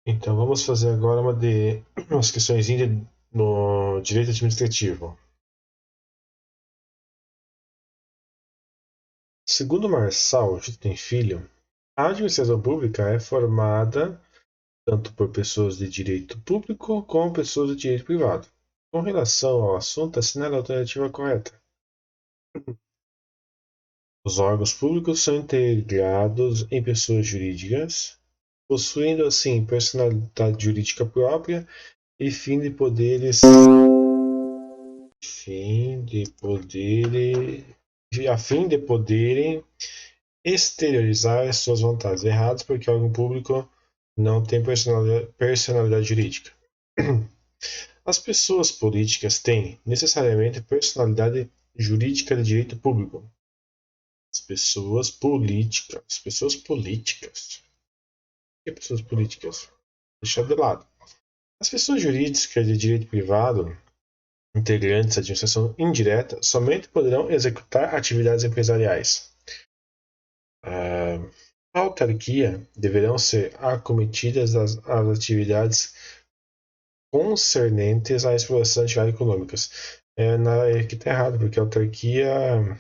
Então vamos fazer agora umas questões no direito administrativo. Segundo Marçal Justin Filho, a administração pública é formada tanto por pessoas de direito público como pessoas de direito privado. Com relação ao assunto, assinale a alternativa correta. Os órgãos públicos são integrados em pessoas jurídicas, possuindo assim personalidade jurídica própria e fim de poderem, a fim de poderem exteriorizar suas vontades erradas, porque o órgão público não tem personalidade jurídica. As pessoas políticas têm necessariamente personalidade jurídica de direito público. As pessoas políticas. O que é pessoas políticas? Deixar de lado. As pessoas jurídicas de direito privado, integrantes da administração indireta, somente poderão executar atividades empresariais. A autarquia deverão ser acometidas as atividades concernentes à exploração de atividades econômicas. Aqui está errado, porque a autarquia,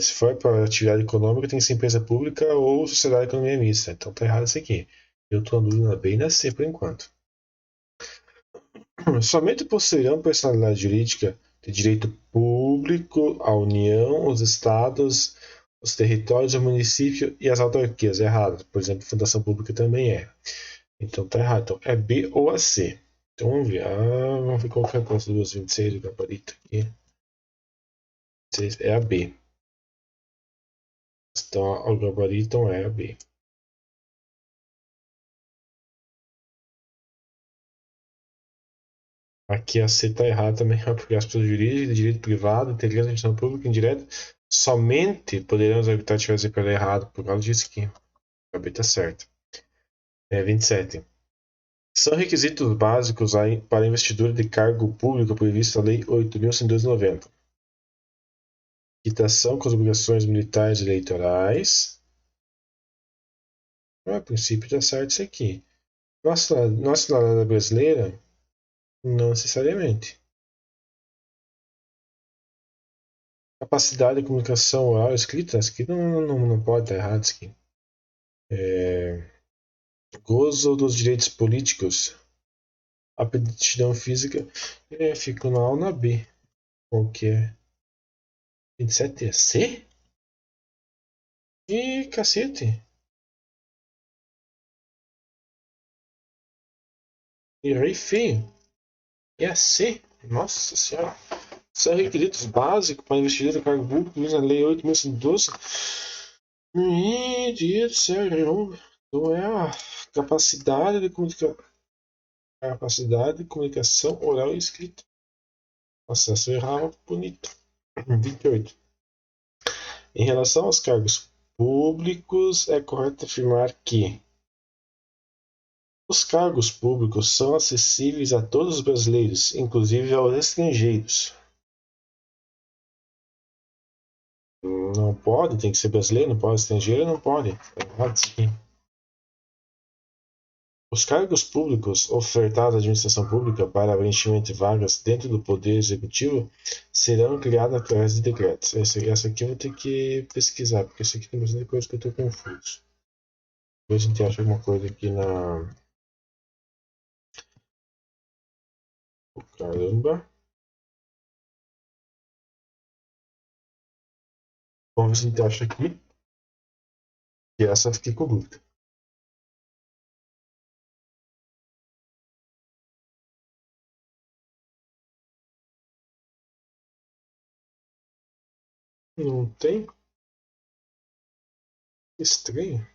se for para atividade econômica, tem que ser empresa pública ou sociedade de economia mista. Então está errado isso aqui. Eu estou andando bem na C por enquanto. Somente possuirão personalidade jurídica de direito público a União, os estados, os territórios, o município e as autarquias. Errado. Por exemplo, fundação pública também é. Então tá errado. Então é B ou a C. Então vamos ver. Vamos ver qual que é a conta do 26 do gabarito aqui. É a B. Então o gabarito é a B. Aqui a C está errada também, porque as pessoas jurídicas, de direito privado, integrando a gestão pública indireta, somente poderão executar atividades pelo errado, por causa disso aqui. A B está certo. 27. São requisitos básicos para a investidura de cargo público previsto na Lei 8.190. Quitação com as obrigações militares eleitorais. A princípio está certo isso aqui. Nacionalidade brasileira? Não necessariamente. Capacidade de comunicação oral escrita? Isso aqui não pode estar errado. Isso aqui. Gozo dos direitos políticos. Aptidão física. Fico na A ou na B. Qual que é? 27 é C? Ih, cacete. Errei feio. É a C. Nossa senhora. São requisitos básicos para investidor do cargo público na Lei 8.112. Meu Deus do céu, não é a capacidade de comunicação oral e escrita. Nossa, essa eu errava bonito. 28. Em relação aos cargos públicos, é correto afirmar que os cargos públicos são acessíveis a todos os brasileiros, inclusive aos estrangeiros. Não pode, tem que ser brasileiro, não pode, estrangeiro não pode. É errado isso aqui. Os cargos públicos ofertados à administração pública para preenchimento de vagas dentro do Poder Executivo serão criados através de decretos. Essa aqui eu vou ter que pesquisar, porque essa aqui tem bastante coisa que eu estou confuso. Ver se a gente acha alguma coisa aqui na. Oh, caramba! Vamos ver se a gente acha aqui. E essa eu fiquei com dúvida. Não tem? Estranho.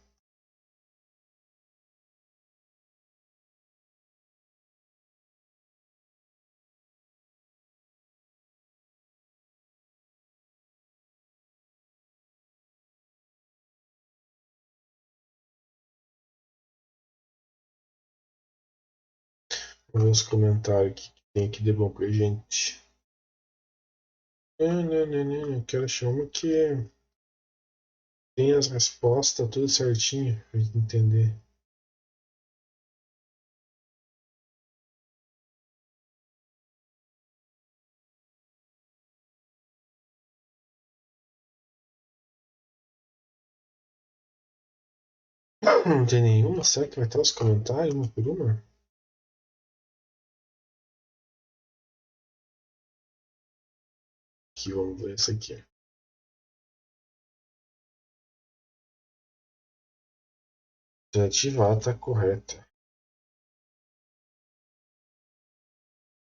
Vamos ver os comentários que tem aqui de bom pra gente. Não. Eu quero achar uma que tem as respostas tudo certinho pra gente entender. Não tem nenhuma? Será que vai estar os comentários uma por uma? Aqui, vamos ver isso aqui. Alternativa A está correta.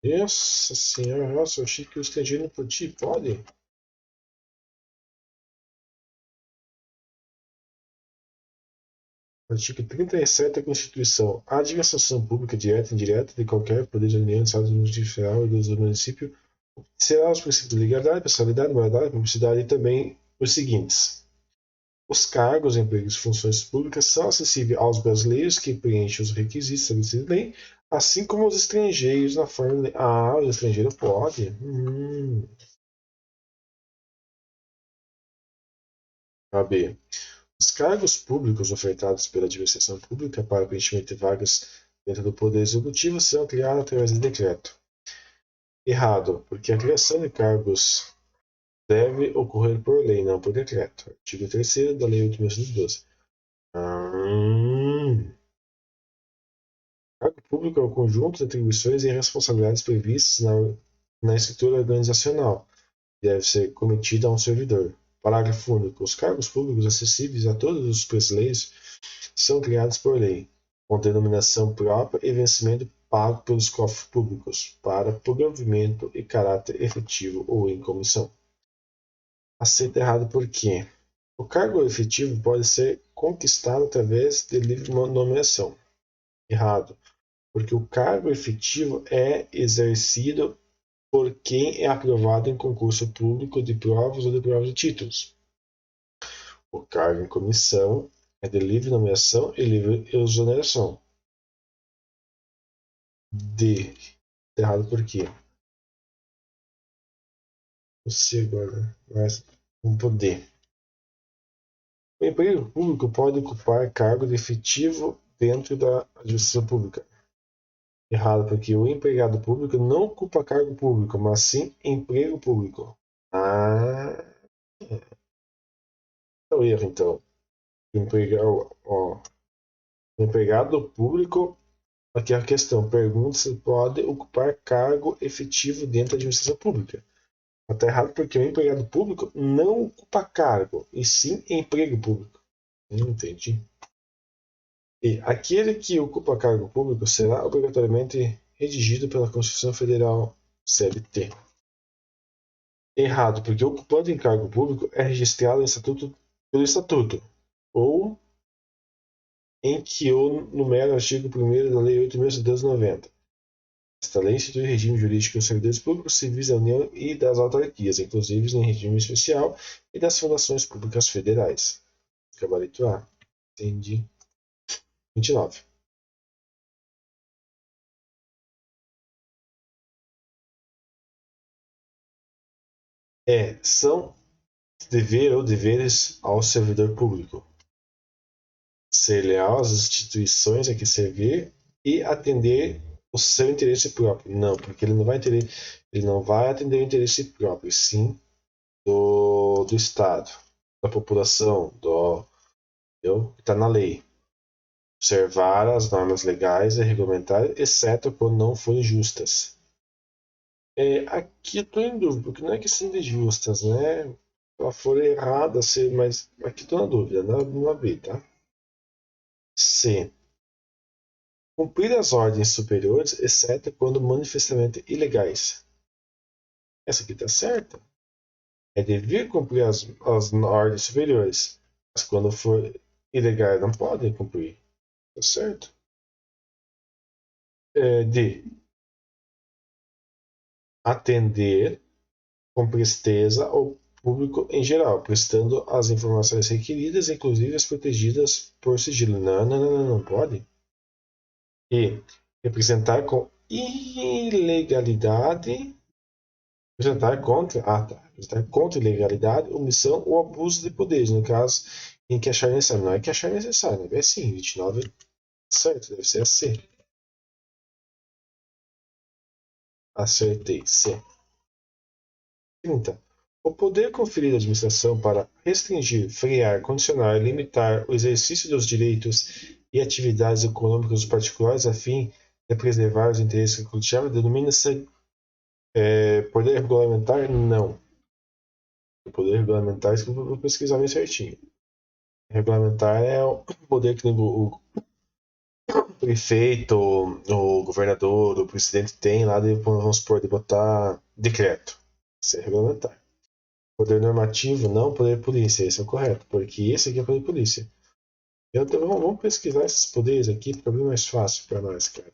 Nossa senhora, nossa, eu achei que o estrangeiro não podia. Pode? Artigo 37 da Constituição. A administração pública direta e indireta de qualquer poder da União, do Estado Federal e do município será os princípios de legalidade, pessoalidade, moralidade, publicidade e também os seguintes. Os cargos, empregos e funções públicas são acessíveis aos brasileiros que preenchem os requisitos estabelecidos em lei, assim como aos estrangeiros na forma de... Ah, o estrangeiro pode. AB. Os cargos públicos ofertados pela administração pública para preenchimento de vagas dentro do Poder Executivo serão criados através de decreto. Errado, porque a criação de cargos deve ocorrer por lei, não por decreto. Artigo 3º da Lei 8.912. Cargo público é o conjunto de atribuições e responsabilidades previstas na estrutura organizacional que deve ser cometida a um servidor. Parágrafo único. Os cargos públicos acessíveis a todos os brasileiros são criados por lei, com denominação própria e vencimento pago pelos cofres públicos, para provimento e caráter efetivo ou em comissão. Aceita errado por quê? O cargo efetivo pode ser conquistado através de livre nomeação. Errado, porque o cargo efetivo é exercido por quem é aprovado em concurso público de provas ou de provas de títulos. O cargo em comissão é de livre nomeação e livre exoneração. D. Errado por quê? Você agora. Mas vamos pro D. O emprego público pode ocupar cargo de efetivo dentro da administração pública. Errado, porque o empregado público não ocupa cargo público, mas sim emprego público. Ah, é o erro, então. O empregado público, aqui é a questão, pergunta se pode ocupar cargo efetivo dentro da administração pública. Está errado porque o empregado público não ocupa cargo, e sim emprego público. Entendi. E aquele que ocupa cargo público será obrigatoriamente redigido pela Constituição Federal CLT. Errado, porque o ocupante em cargo público é registrado pelo Estatuto, ou em que o numera o artigo 1º da Lei 8.790. Esta lei institui regime jurídico dos servidores públicos civis da União e das autarquias, inclusive em regime especial, e das fundações públicas federais. Gabarito A. Entendi. 29. São dever ou deveres ao servidor público. Ser leal às instituições a que servir e atender o seu interesse próprio. Não, porque ele não vai atender o interesse próprio, sim do Estado, da população, que está na lei. Observar as normas legais e regulamentares, exceto quando não forem justas. Aqui eu estou em dúvida, porque não é questão de justas, né? Se ela for errada, mas aqui estou na dúvida, na B, tá? C. Cumprir as ordens superiores, exceto quando manifestamente ilegais. Essa aqui está certa. É dever cumprir as ordens superiores, mas quando for ilegal não podem cumprir. Tá certo? D. Atender com presteza ao público em geral, prestando as informações requeridas, inclusive as protegidas por sigilo. Não pode. E representar com ilegalidade, representar contra ilegalidade, omissão ou abuso de poderes, no caso em que achar necessário. Não é que achar necessário, né? É sim, 29, certo, deve ser a C. Acertei, C. 30. O poder conferido à administração para restringir, frear, condicionar, limitar o exercício dos direitos e atividades econômicas dos particulares a fim de preservar os interesses coletivos denomina-se poder regulamentar? Não. O poder regulamentar, isso eu vou pesquisar bem certinho. Regulamentar é o poder que o prefeito, o governador, o presidente tem lá, vamos supor, de botar decreto. Isso é regulamentar. Poder normativo, não poder polícia, esse é o correto, porque esse aqui é poder polícia. Vamos pesquisar esses poderes aqui, para ficar mais fácil para nós, cara.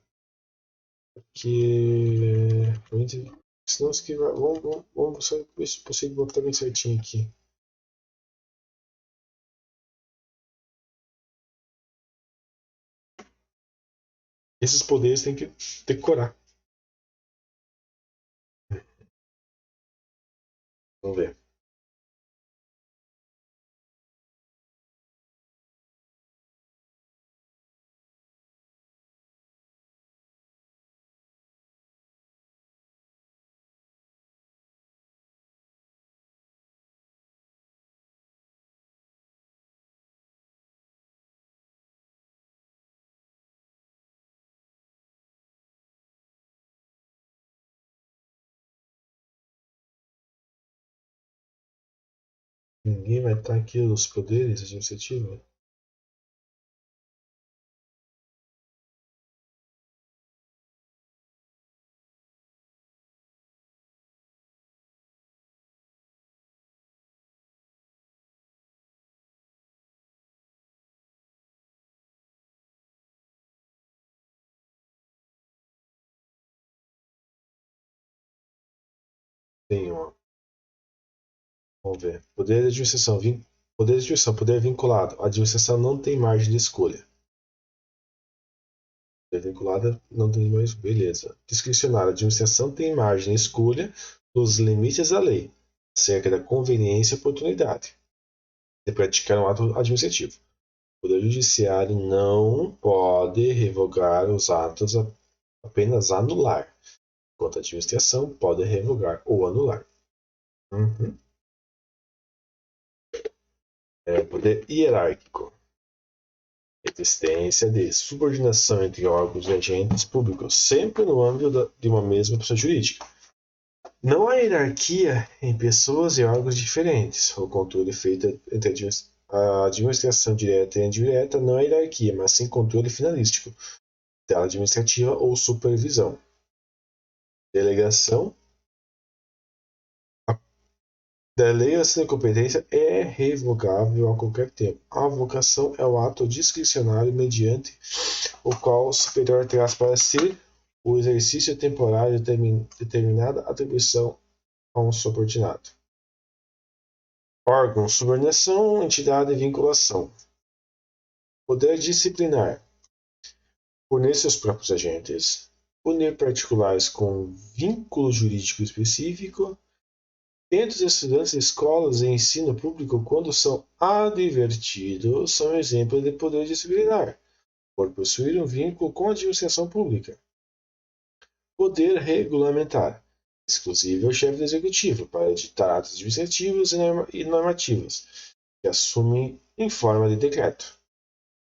Porque. Senão, vamos ver se possível botar bem certinho aqui. Esses poderes tem que decorar. Vamos ver. Ninguém vai estar aqui os poderes administrativos? Tem, ó. Vamos ver. Poder de administração. Poder de administração. Poder vinculado. A administração não tem margem de escolha. Poder vinculado não tem mais. Beleza. Discricionário. A administração tem margem de escolha nos limites da lei, acerca da conveniência e oportunidade de praticar um ato administrativo. O Poder Judiciário não pode revogar os atos, apenas anular, enquanto a administração pode revogar ou anular. Uhum. Poder hierárquico. Existência de subordinação entre órgãos e agentes públicos, sempre no âmbito de uma mesma pessoa jurídica. Não há hierarquia em pessoas e órgãos diferentes. O controle feito entre a administração direta e indireta não é hierarquia, mas sim controle finalístico, tela administrativa ou supervisão. Delegação. A delegação de competência é revogável a qualquer tempo. A avocação é o ato discricionário mediante o qual o superior traz para si o exercício temporário de determinada atribuição a um subordinado. Órgão, subordinação, entidade e vinculação. Poder disciplinar. Punir seus próprios agentes. Punir particulares com vínculo jurídico específico. Entre os estudantes de escolas e ensino público, quando são advertidos, são exemplos de poder disciplinar, por possuir um vínculo com a administração pública. Poder regulamentar. Exclusivo ao chefe do executivo, para editar atos administrativos e normativos, que assumem em forma de decreto.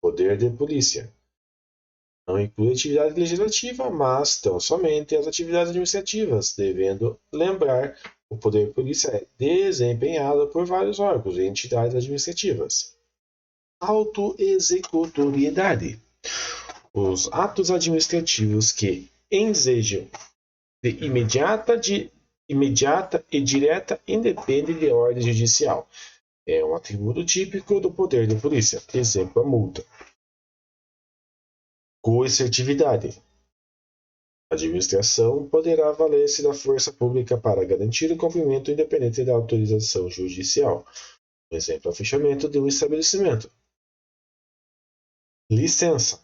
Poder de polícia. Não inclui atividade legislativa, mas tão somente as atividades administrativas, devendo lembrar o poder de polícia é desempenhado por vários órgãos e entidades administrativas. Autoexecutoriedade. Os atos administrativos que ensejam de imediata e direta independem de ordem judicial. É um atributo típico do poder de polícia. Exemplo, a multa. Coercitividade. A administração poderá valer-se da força pública para garantir o cumprimento independente da autorização judicial. Um exemplo é o fechamento de um estabelecimento. Licença.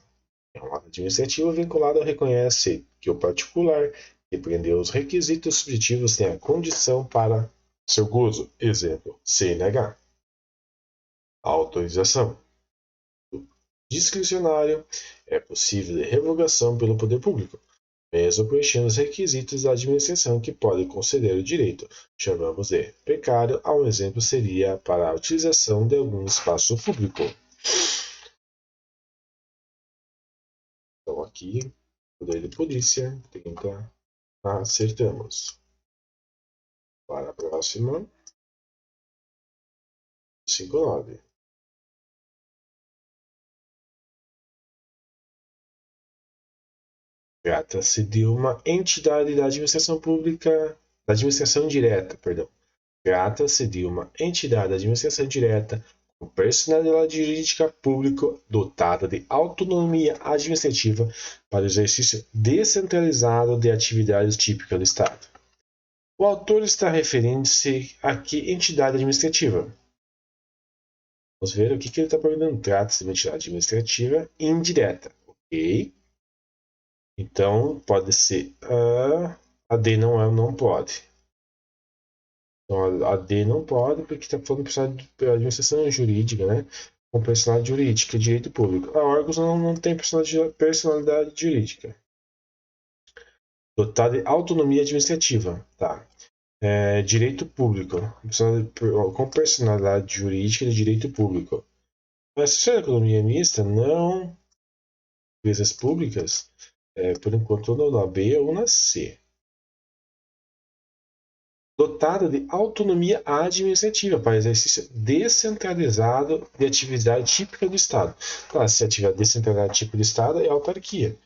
É um ato administrativo vinculado ao reconhece que o particular que prendeu os requisitos subjetivos tem a condição para seu gozo. Exemplo, CNH. Autorização. Discricionário é possível de revogação pelo poder público. mesmo preenchendo os requisitos da administração que pode conceder o direito. Chamamos de precário. Um exemplo seria para a utilização de algum espaço público. Então aqui, poder de polícia, 30, acertamos. Para a próxima, 59. Trata-se de uma entidade da administração pública, da administração direta, perdão. Trata-se de uma entidade da administração direta com personalidade jurídica pública dotada de autonomia administrativa para o exercício descentralizado de atividades típicas do Estado. O autor está referindo-se a que entidade administrativa? Vamos ver o que ele está perguntando. Trata-se de uma entidade administrativa indireta, ok? Então, pode ser a D não pode. Então, a D não pode, porque está falando de administração jurídica, né? Com personalidade jurídica, direito público. A órgãos não tem personalidade jurídica. Dotada de autonomia administrativa, tá? Direito público, com personalidade jurídica de direito público. Mas se é economia mista, não empresas públicas, por enquanto ou na B ou na C. Dotada de autonomia administrativa para exercício descentralizado de atividade típica do Estado. Tá, se a atividade descentralizada típica do Estado é autarquia.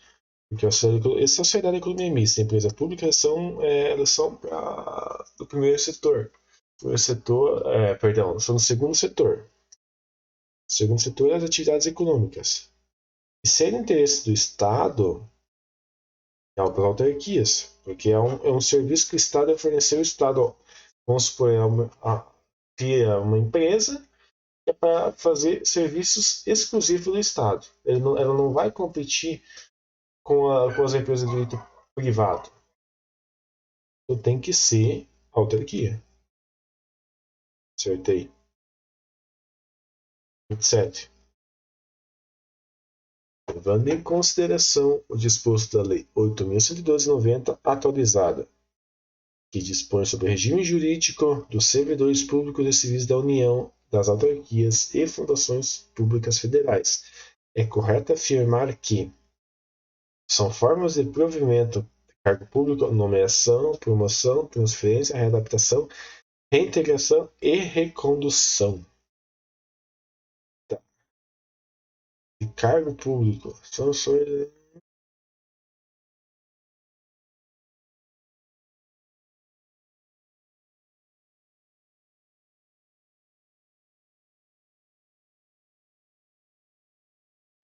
Porque a sociedade de economia mista e a empresa pública elas são do primeiro setor. O primeiro setor, são do segundo setor. O segundo setor é as atividades econômicas. E se é de interesse do Estado, é para autarquias, porque é um serviço que o Estado vai fornecer ao Estado. Vamos supor, cria uma empresa que é para fazer serviços exclusivos do Estado. Ela não vai competir com as empresas de direito privado. Então tem que ser autarquia. Acertei. 27. Levando em consideração o disposto da Lei 8.112/90, atualizada, que dispõe sobre o regime jurídico dos servidores públicos e civis da União, das autarquias e fundações públicas federais, é correto afirmar que são formas de provimento de cargo público, nomeação, promoção, transferência, readaptação, reintegração e recondução. Tá. De cargo público.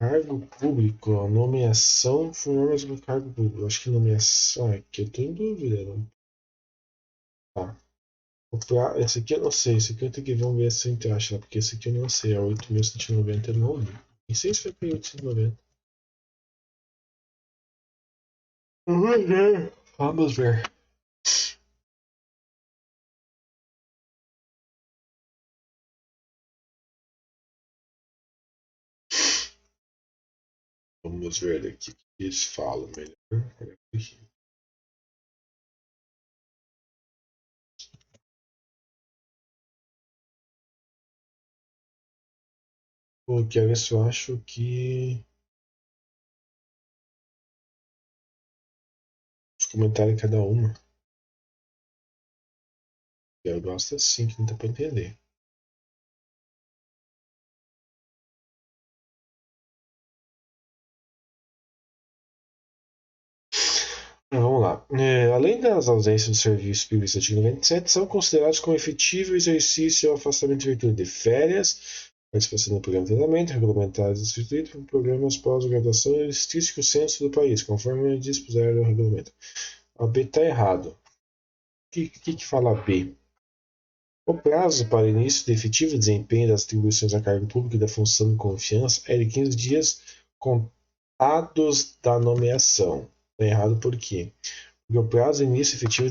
Cargo público, nomeação, formas do cargo público. Acho que nomeação aqui eu tô em dúvida. Não? Tá. Esse aqui eu não sei, esse aqui eu tenho que ver, vamos ver se a gente acha, porque esse aqui eu não sei, é 8.190 eu não li. Nem sei se foi para 890. Vamos ver. Vamos ver. Vamos ver aqui o que eles falam melhor. Pô, quero ver se eu acho que os comentários em cada uma. Eu gosto assim, que não dá pra entender. Vamos lá. Além das ausências do serviço previsto no artigo 97, são considerados como efetivo exercício ou afastamento em virtude de férias, participação no programa de treinamento, regulamentados instituídos por programas pós-graduação e estricto censo do país, conforme dispuser o regulamento. A B está errado. O que fala a B? O prazo para início de efetivo desempenho das atribuições a cargo público e da função de confiança é de 15 dias contados da nomeação. Está errado por quê? Porque o prazo de início efetivo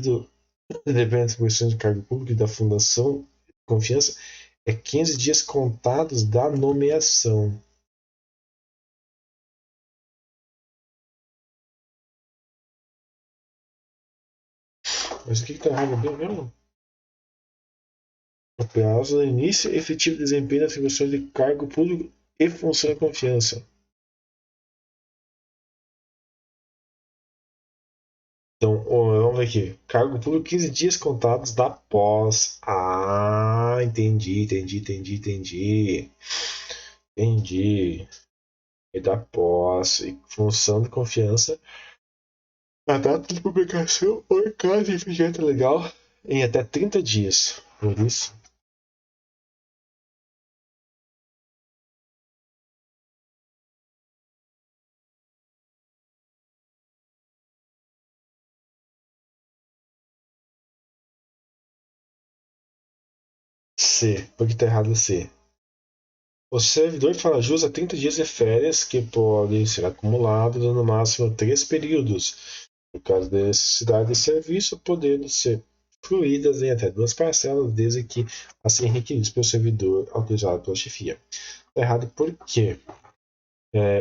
depende das atribuições de cargo público e da fundação de confiança é 15 dias contados da nomeação. Mas o que está errado bem mesmo? O prazo do início e efetivo desempenho da atribuição de cargo público e função de confiança. Então, vamos ver aqui. Cargo público 15 dias contados da pós. Ah, entendi. Entendi. E da posse, função de confiança, a data de publicação ou em caso de infringimento legal em até 30 dias. Por isso, C. Por que está errado C? O servidor fala jus a 30 dias de férias que podem ser acumulados no máximo 3 períodos. No caso da necessidade de serviço, podendo ser fluídas em até 2 parcelas, desde que assim requeridos pelo servidor autorizado pela chefia. Está errado por quê?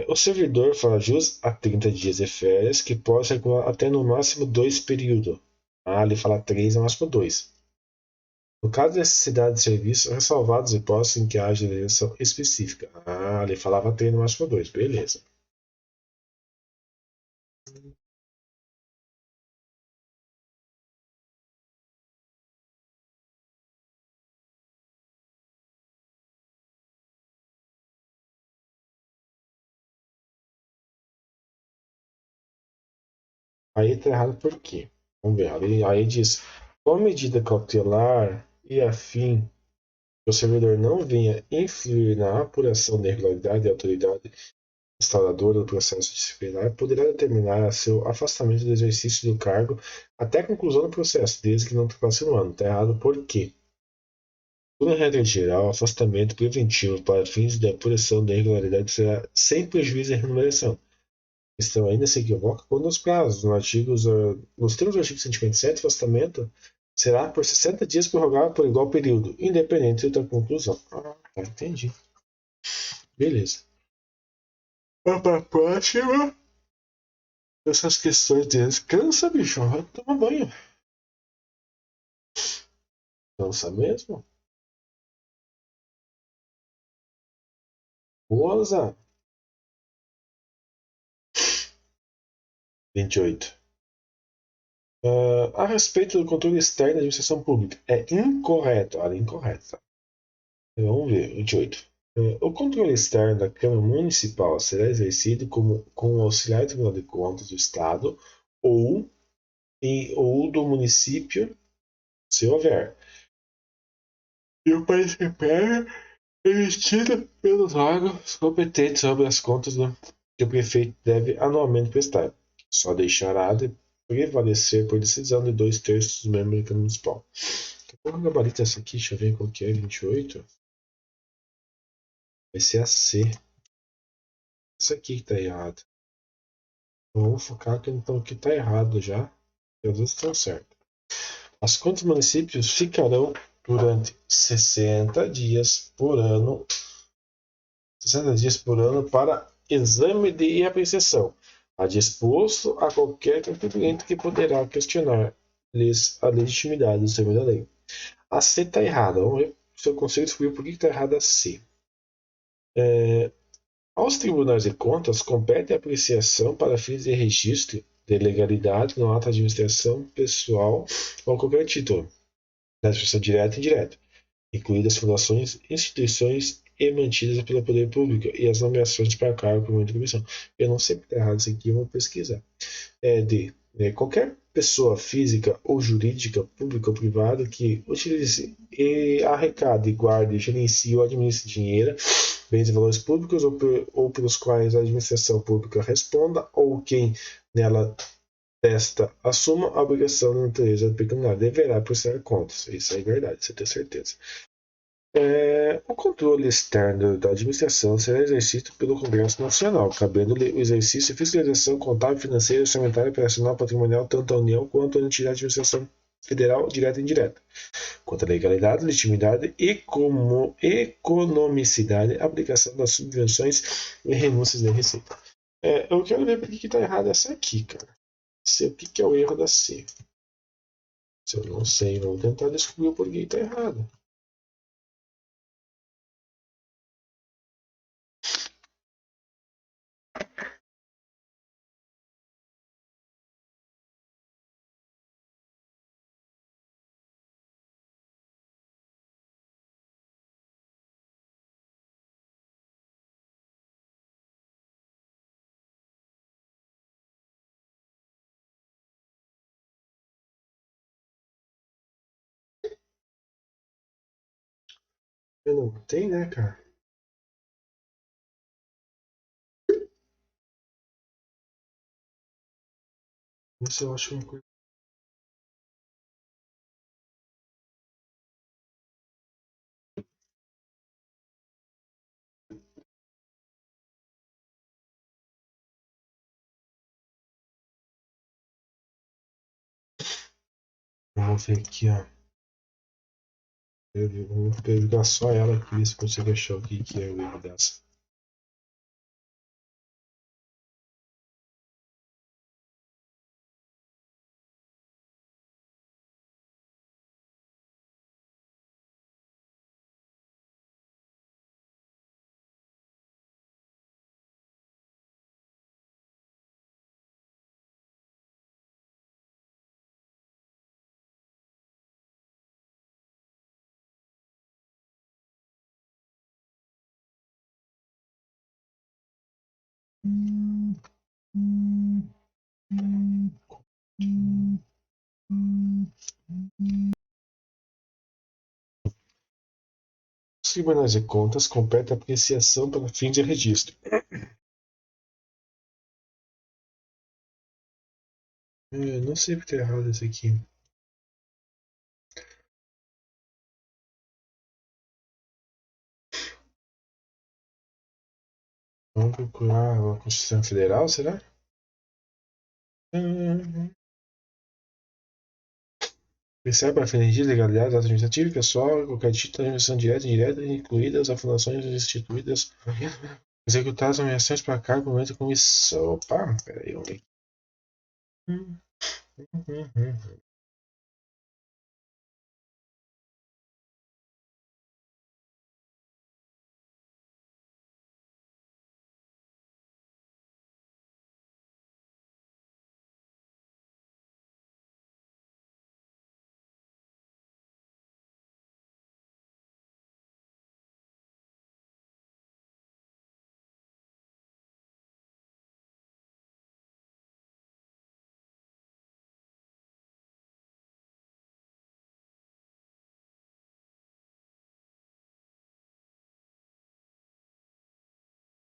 O servidor fala jus a 30 dias de férias, que pode ser até no máximo 2 períodos. Ah, ele fala 3, no máximo 2. No caso de necessidade de serviço, ressalvadas hipóteses em que haja legislação específica. Ah, ele falava 3, no máximo 2. Beleza. Aí está errado por quê? Vamos ver. Aí diz: com medida cautelar e a fim que o servidor não venha influir na apuração da irregularidade da autoridade instauradora do processo disciplinar, poderá determinar seu afastamento do exercício do cargo até a conclusão do processo, desde que não ultrapasse um ano. Está errado por quê? Por regra geral, o afastamento preventivo para fins de apuração da irregularidade será sem prejuízo à remuneração. A questão ainda se equivoca quando os prazos. Nos termos do artigo 157, o afastamento será por 60 dias prorrogável por igual período, independente da conclusão. Ah, tá, entendi. Beleza. Vamos para a próxima. Essas questões descansa, bicho. Vai tomar banho. Cansa mesmo? Rosa. 28. A respeito do controle externo da administração pública. É incorreto. Olha, incorreto. Vamos ver. 28. O controle externo da Câmara Municipal será exercido com o auxiliar do Tribunal de Contas do Estado ou, ou do município, se houver. E o participar emitido pelos órgãos competentes sobre as contas que o prefeito deve anualmente prestar. Só deixará de prevalecer por decisão de 2/3 dos membros da Câmara Municipal. Qual é gabarito essa aqui? Deixa eu ver qual que é. 28. Vai ser a C. Essa aqui que tá errada. Vamos focar que então que tá errado já. E as outras estão certas. As contas dos municípios ficarão durante 60 dias por ano 60 dias por ano para exame de apreciação, a disposto a qualquer contribuinte que poderá questionar-lhes a legitimidade do termo da lei. A C está errada. Vamos ver se eu consigo descobrir por que está errada a C. Aos tribunais de contas compete a apreciação para fins de registro de legalidade no ato de administração pessoal ou qualquer título, da administração direta e indireta, incluídas fundações, instituições e mantidas pelo poder público e as nomeações para cargo por meio de comissão. Eu não sei porque está errado isso aqui, eu vou pesquisar. Qualquer pessoa física ou jurídica, pública ou privada que utilize, arrecade, guarde, gerencie ou administre dinheiro, bens e valores públicos ou pelos quais a administração pública responda ou quem nela desta assuma a obrigação de natureza pecuniária deverá prestar contas. Isso é verdade, você tem certeza. O controle externo da administração será exercido pelo Congresso Nacional, cabendo-lhe o exercício de fiscalização contábil, financeira, orçamentária, operacional, patrimonial, tanto à União quanto à entidade de administração federal, direta e indireta, quanto à legalidade, legitimidade e como economicidade, aplicação das subvenções e renúncias de receita. Eu quero ver por que está errado essa aqui, cara. O que é o erro da C? Se eu não sei, vou tentar descobrir o porquê tá errado. Eu não tem, né, cara? Vamos ver se eu acho uma coisa. Vamos ver aqui, ó. Eu vou pegar só ela aqui, se você achar o que é o erro dessa. Os tribunais de contas competem a apreciação para fins de registro. Não sei porque tá errado isso aqui. Vamos procurar a Constituição Federal, será? Percebe para fins de legalidade administrativa e pessoal, qualquer tipo de administração direta e indireta, incluídas as fundações instituídas, executadas nomeações para cargo no momento de comissão. Opa, peraí, vamos ver.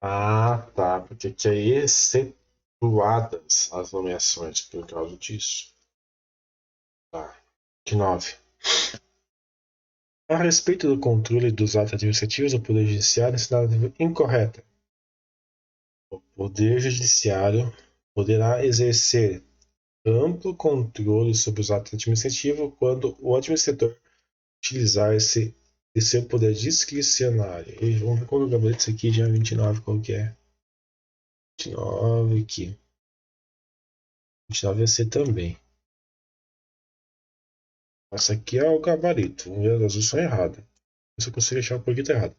Ah, tá, porque aqui é excetuadas as nomeações por causa disso. Tá. De 9. A respeito do controle dos atos administrativos do Poder Judiciário, ensinada incorreta. O Poder Judiciário poderá exercer amplo controle sobre os atos administrativos quando o administrador utilizar-se de seu poder discricionário. E vamos ver qual é o gabinete disso aqui, dia 29, qual que é? 29 aqui. 29 vai ser também. Essa aqui é o gabarito. Vamos ver, as azul são erradas. Se eu consigo achar um pouquinho errado.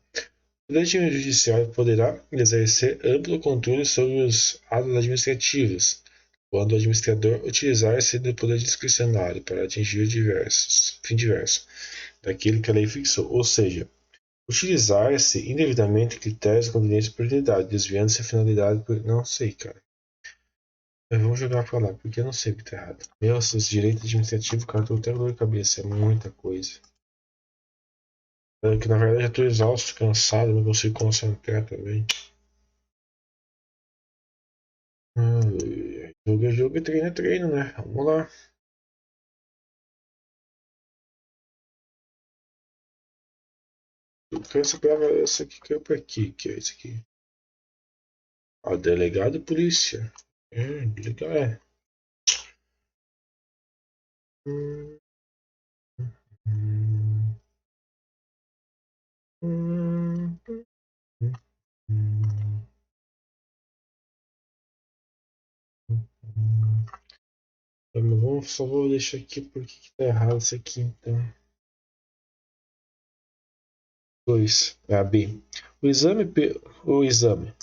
O Poder Judiciário poderá exercer amplo controle sobre os atos administrativos, quando o administrador utilizar-se do poder discricionário para atingir fim diverso daquilo que a lei fixou, ou seja, utilizar-se indevidamente critérios de conveniência e oportunidade, desviando-se a finalidade por... Não sei, cara. Mas vamos jogar pra lá, porque eu não sei o que tá errado. Meu, esses direitos administrativos, cara, tô até dor de cabeça, é muita coisa. Que na verdade eu tô exausto, cansado, não consigo concentrar também. Jogo é jogo e treino é treino, né? Vamos lá. Eu quero saber essa aqui que é pra aqui, que é esse aqui. Ó, delegado de polícia. Legal, é. Hum, hum, hum, hum, hum, hum. Só vou deixar aqui porque está errado isso aqui, então. 2. É a B. O exame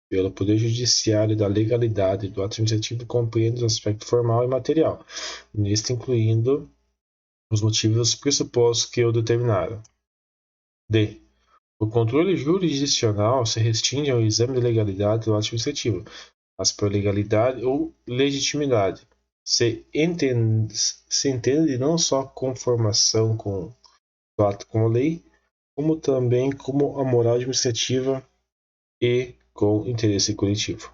pelo Poder Judiciário da legalidade do ato administrativo compreende o aspecto formal e material, nisto incluindo os motivos pressupostos que o determinaram. D. O controle jurisdicional se restringe ao exame de legalidade do ato administrativo, mas por legalidade ou legitimidade se entende não só conformação com o ato com a lei, como também como a moral administrativa e com interesse coletivo.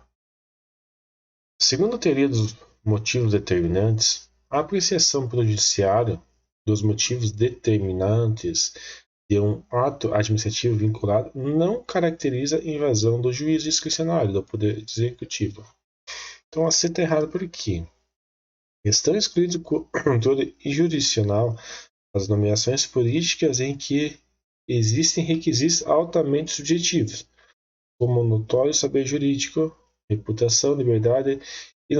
Segundo a teoria dos motivos determinantes, a apreciação pelo judiciário dos motivos determinantes de um ato administrativo vinculado não caracteriza invasão do juízo discricionário do Poder Executivo. Então, a C está errado por quê? Estão excluídos do controle jurisdicional as nomeações políticas em que existem requisitos altamente subjetivos, como notório saber jurídico, reputação, liberdade e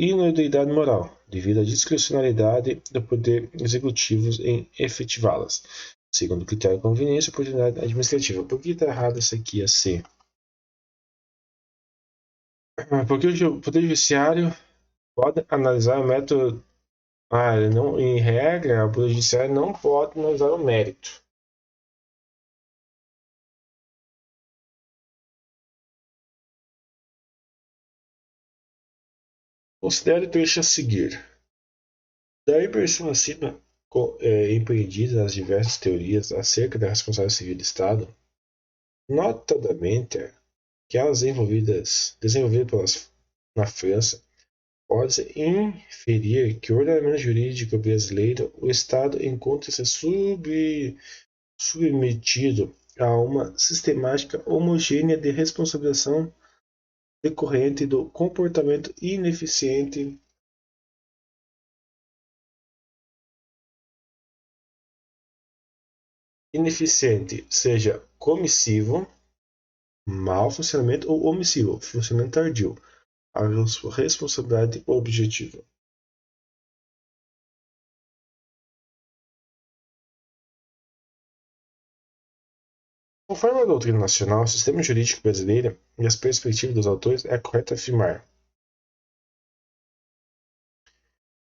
inutilidade moral, devido à discricionalidade do poder executivo em efetivá-las, segundo o critério de conveniência e oportunidade administrativa. Por que está errado isso aqui, a C? Porque o Poder Judiciário pode analisar o método. Não, em regra, o Poder Judiciário não pode analisar o mérito. Considere o trecho a seguir. Da imersão acima empreendidas as diversas teorias acerca da responsabilidade civil do Estado, notadamente aquelas desenvolvidas na França, pode-se inferir que o ordenamento jurídico brasileiro, o Estado encontra-se submetido a uma sistemática homogênea de responsabilização decorrente do comportamento ineficiente, seja comissivo, mau funcionamento ou omissivo, funcionamento tardio, a responsabilidade objetiva. Conforme a doutrina nacional, o sistema jurídico brasileiro e as perspectivas dos autores, é correto afirmar: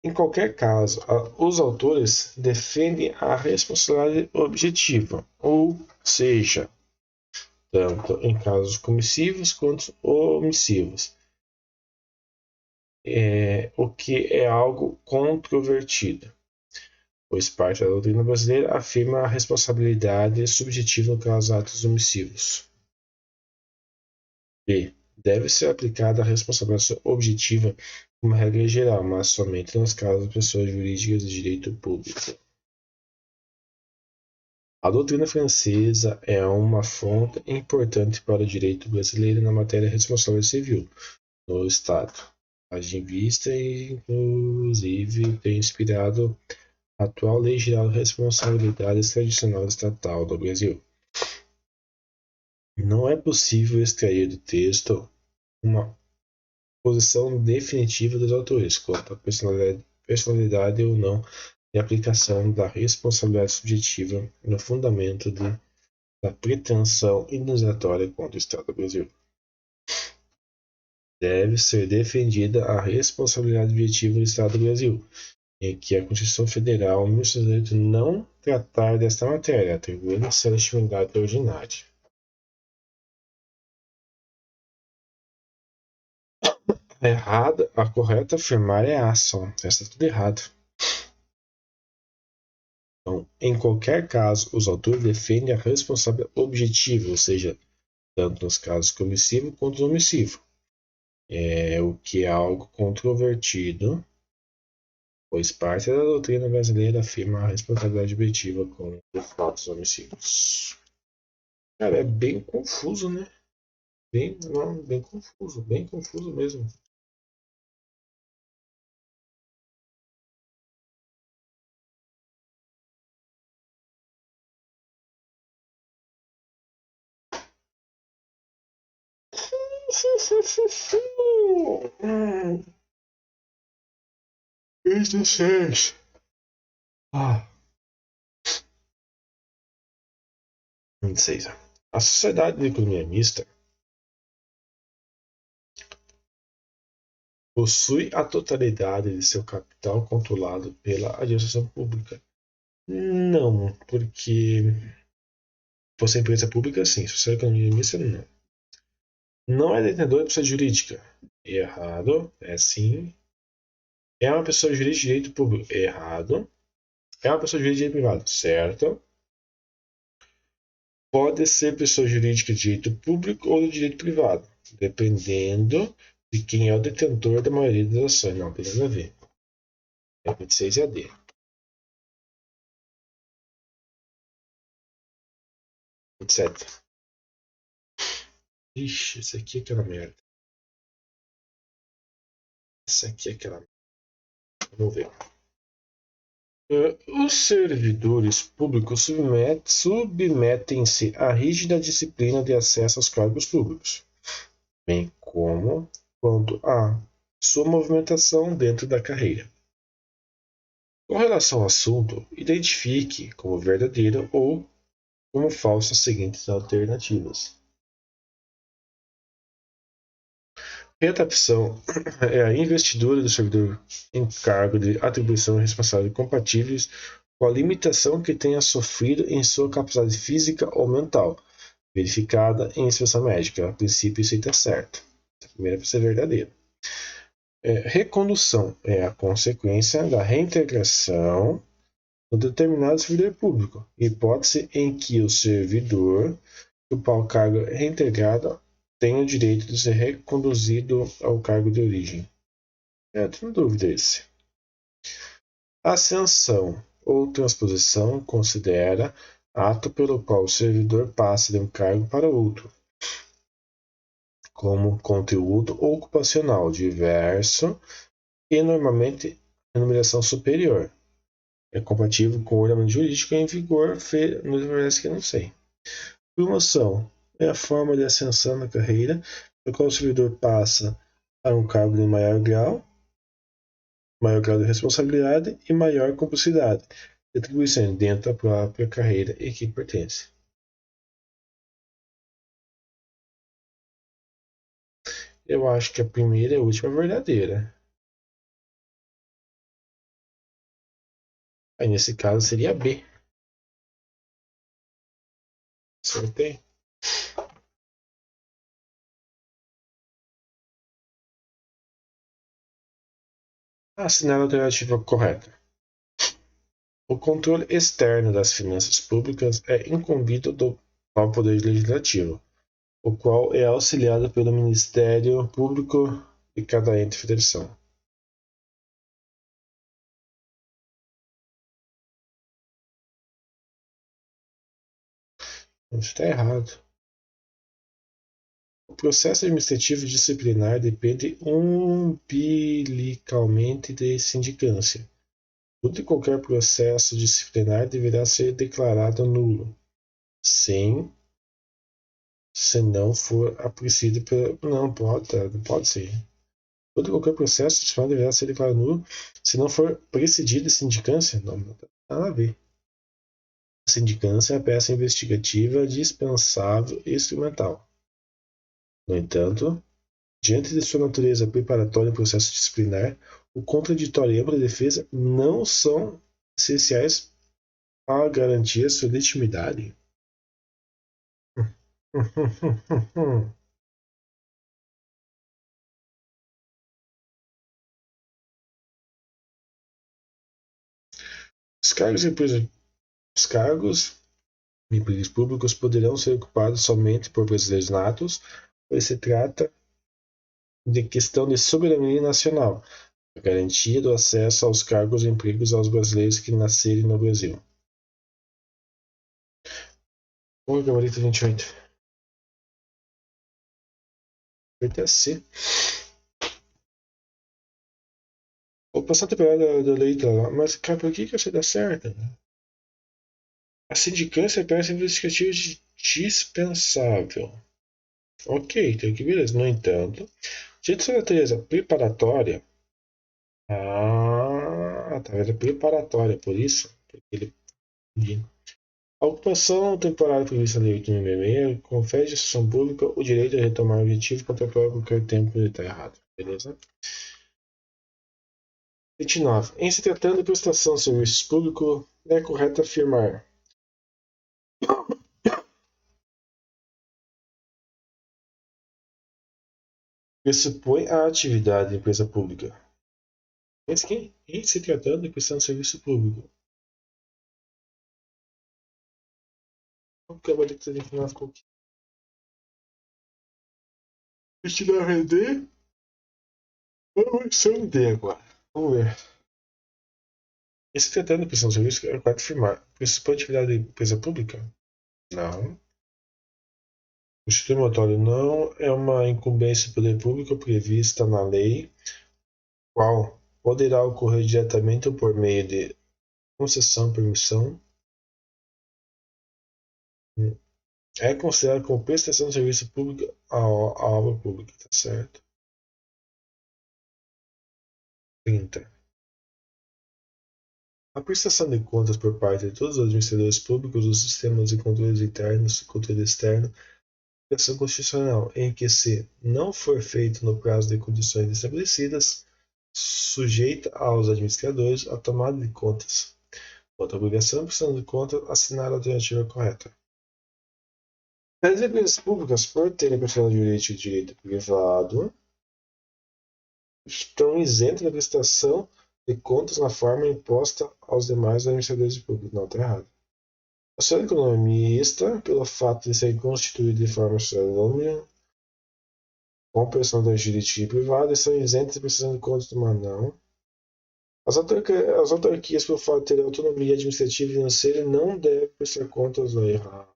em qualquer caso, os autores defendem a responsabilidade objetiva, ou seja, tanto em casos comissivos quanto omissivos, o que é algo controvertido, pois parte da doutrina brasileira afirma a responsabilidade subjetiva no caso de atos omissivos. B. Deve ser aplicada a responsabilidade objetiva como regra geral, mas somente nos casos de pessoas jurídicas de direito público. A doutrina francesa é uma fonte importante para o direito brasileiro na matéria de responsabilidade civil no Estado. Haja em vista e, inclusive, tem inspirado a atual Lei Geral de Responsabilidade Tradicional Estatal do Brasil. Não é possível extrair do texto uma posição definitiva dos autores quanto à personalidade ou não de aplicação da responsabilidade subjetiva no fundamento da pretensão indenizatória contra o Estado do Brasil. Deve ser defendida a responsabilidade objetiva do Estado do Brasil, em que a Constituição Federal de 1988 não tratar desta matéria, atribuindo-se a legitimidade ordinária. A correta afirmar é a ação. Essa está tudo errado. Então, em qualquer caso, os autores defendem a responsabilidade objetiva, ou seja, tanto nos casos comissivo quanto omissivo. O que é algo controvertido, pois parte da doutrina brasileira afirma a responsabilidade objetiva com os fatos omissivos. Cara, é bem confuso, né? Bem confuso mesmo. 26. Ah, 26. A sociedade de economia mista possui a totalidade de seu capital controlado pela administração pública. Não, porque se fosse empresa pública, sim. Sociedade de economia mista, não. Não é detentor de pessoa jurídica. Errado. É sim. É uma pessoa jurídica de direito público. Errado. É uma pessoa jurídica de direito privado. Certo. Pode ser pessoa jurídica de direito público ou de direito privado, dependendo de quem é o detentor da maioria das ações. Não, tem nada a ver. É 26 e a D. Etc. Ixi, esse aqui é aquela merda. Esse aqui é aquela merda. Vamos ver. Os servidores públicos submetem-se à rígida disciplina de acesso aos cargos públicos, bem como quanto à sua movimentação dentro da carreira. Com relação ao assunto, identifique como verdadeira ou como falsa as seguintes alternativas. Reta opção é a investidura do servidor em cargo de atribuição e responsabilidade compatíveis com a limitação que tenha sofrido em sua capacidade física ou mental, verificada em inspeção médica. A princípio, isso está certo. A primeira vai ser verdadeira. Recondução é a consequência da reintegração no determinado servidor público, hipótese em que o servidor do qual cargo reintegrado tem o direito de ser reconduzido ao cargo de origem. Tenho dúvida esse. Ascensão ou transposição considera ato pelo qual o servidor passa de um cargo para outro, como conteúdo ocupacional diverso e normalmente remuneração superior. É compatível com o ordenamento jurídico em vigor, nos parece que não sei. Promoção é a forma de ascensão na carreira, no qual o servidor passa a um cargo de maior grau de responsabilidade e maior complexidade de atribuições dentro da própria carreira e que pertence. Eu acho que a primeira e a última é verdadeira. Aí nesse caso seria a B. Acertei? Assinale a alternativa correta. O controle externo das finanças públicas é incumbido ao Poder Legislativo, o qual é auxiliado pelo Ministério Público de cada ente e federação. Isso está errado. O processo administrativo disciplinar depende umbilicalmente de sindicância. Todo e qualquer processo disciplinar deverá ser declarado nulo, se não for apreciado pela. Não pode ser. Todo e qualquer processo disciplinar deverá ser declarado nulo, se não for precedido de sindicância. Não tem nada a ver. A sindicância é a peça investigativa dispensável e instrumental. No entanto, diante de sua natureza preparatória em processo disciplinar, o contraditório e a ampla defesa não são essenciais para garantir sua legitimidade. Os cargos em empregos públicos poderão ser ocupados somente por brasileiros natos, pois se trata de questão de soberania nacional, a garantia do acesso aos cargos e empregos aos brasileiros que nascerem no Brasil. O gabarito 28. Vai C. Vou passar a temporada da lei lá, mas, cara, por que você dá certo? A sindicância é peça investigativa dispensável. Ok, tem que beleza. No entanto, diante de sua natureza preparatória, tá? Ela é preparatória, por isso. Ele... A ocupação temporária prevista na Lei 8.666 confere à instituição pública o direito de retomar o objetivo contemporâneo por qualquer tempo que ele está errado. Beleza? 29. Em se tratando de prestação de serviços públicos, é correto afirmar pressupõe a atividade de empresa pública. Mas quem? Em se tratando de prestação de serviço público. Como que eu vou ter que definir as coisas? Destinar a vender? Vamos ser um D agora. Vamos ver. Em se tratando de prestação de serviço, é correto afirmar pressupõe a atividade de empresa pública? Não. O Instituto Motório não é uma incumbência do poder público prevista na lei, qual poderá ocorrer diretamente ou por meio de concessão, permissão, é considerado como prestação de serviço público a obra pública, tá certo? 30. A prestação de contas por parte de todos os administradores públicos dos sistemas de controles internos e controle externo é ação constitucional em que, se não for feito no prazo de condições estabelecidas, sujeita aos administradores a tomada de contas. Outra obrigação, prestação de contas, assinar a alternativa correta. As empresas públicas, por terem personalidade jurídica de direito privado, estão isentas da prestação de contas na forma imposta aos demais administradores públicos. Não, está errado. A sociedade economista, pelo fato de ser constituída de forma autônoma, com personalidade jurídica privada, estão isentas da prestação de contas do não. As autarquias, pelo fato de terem autonomia administrativa e financeira, não devem prestar contas ao errado.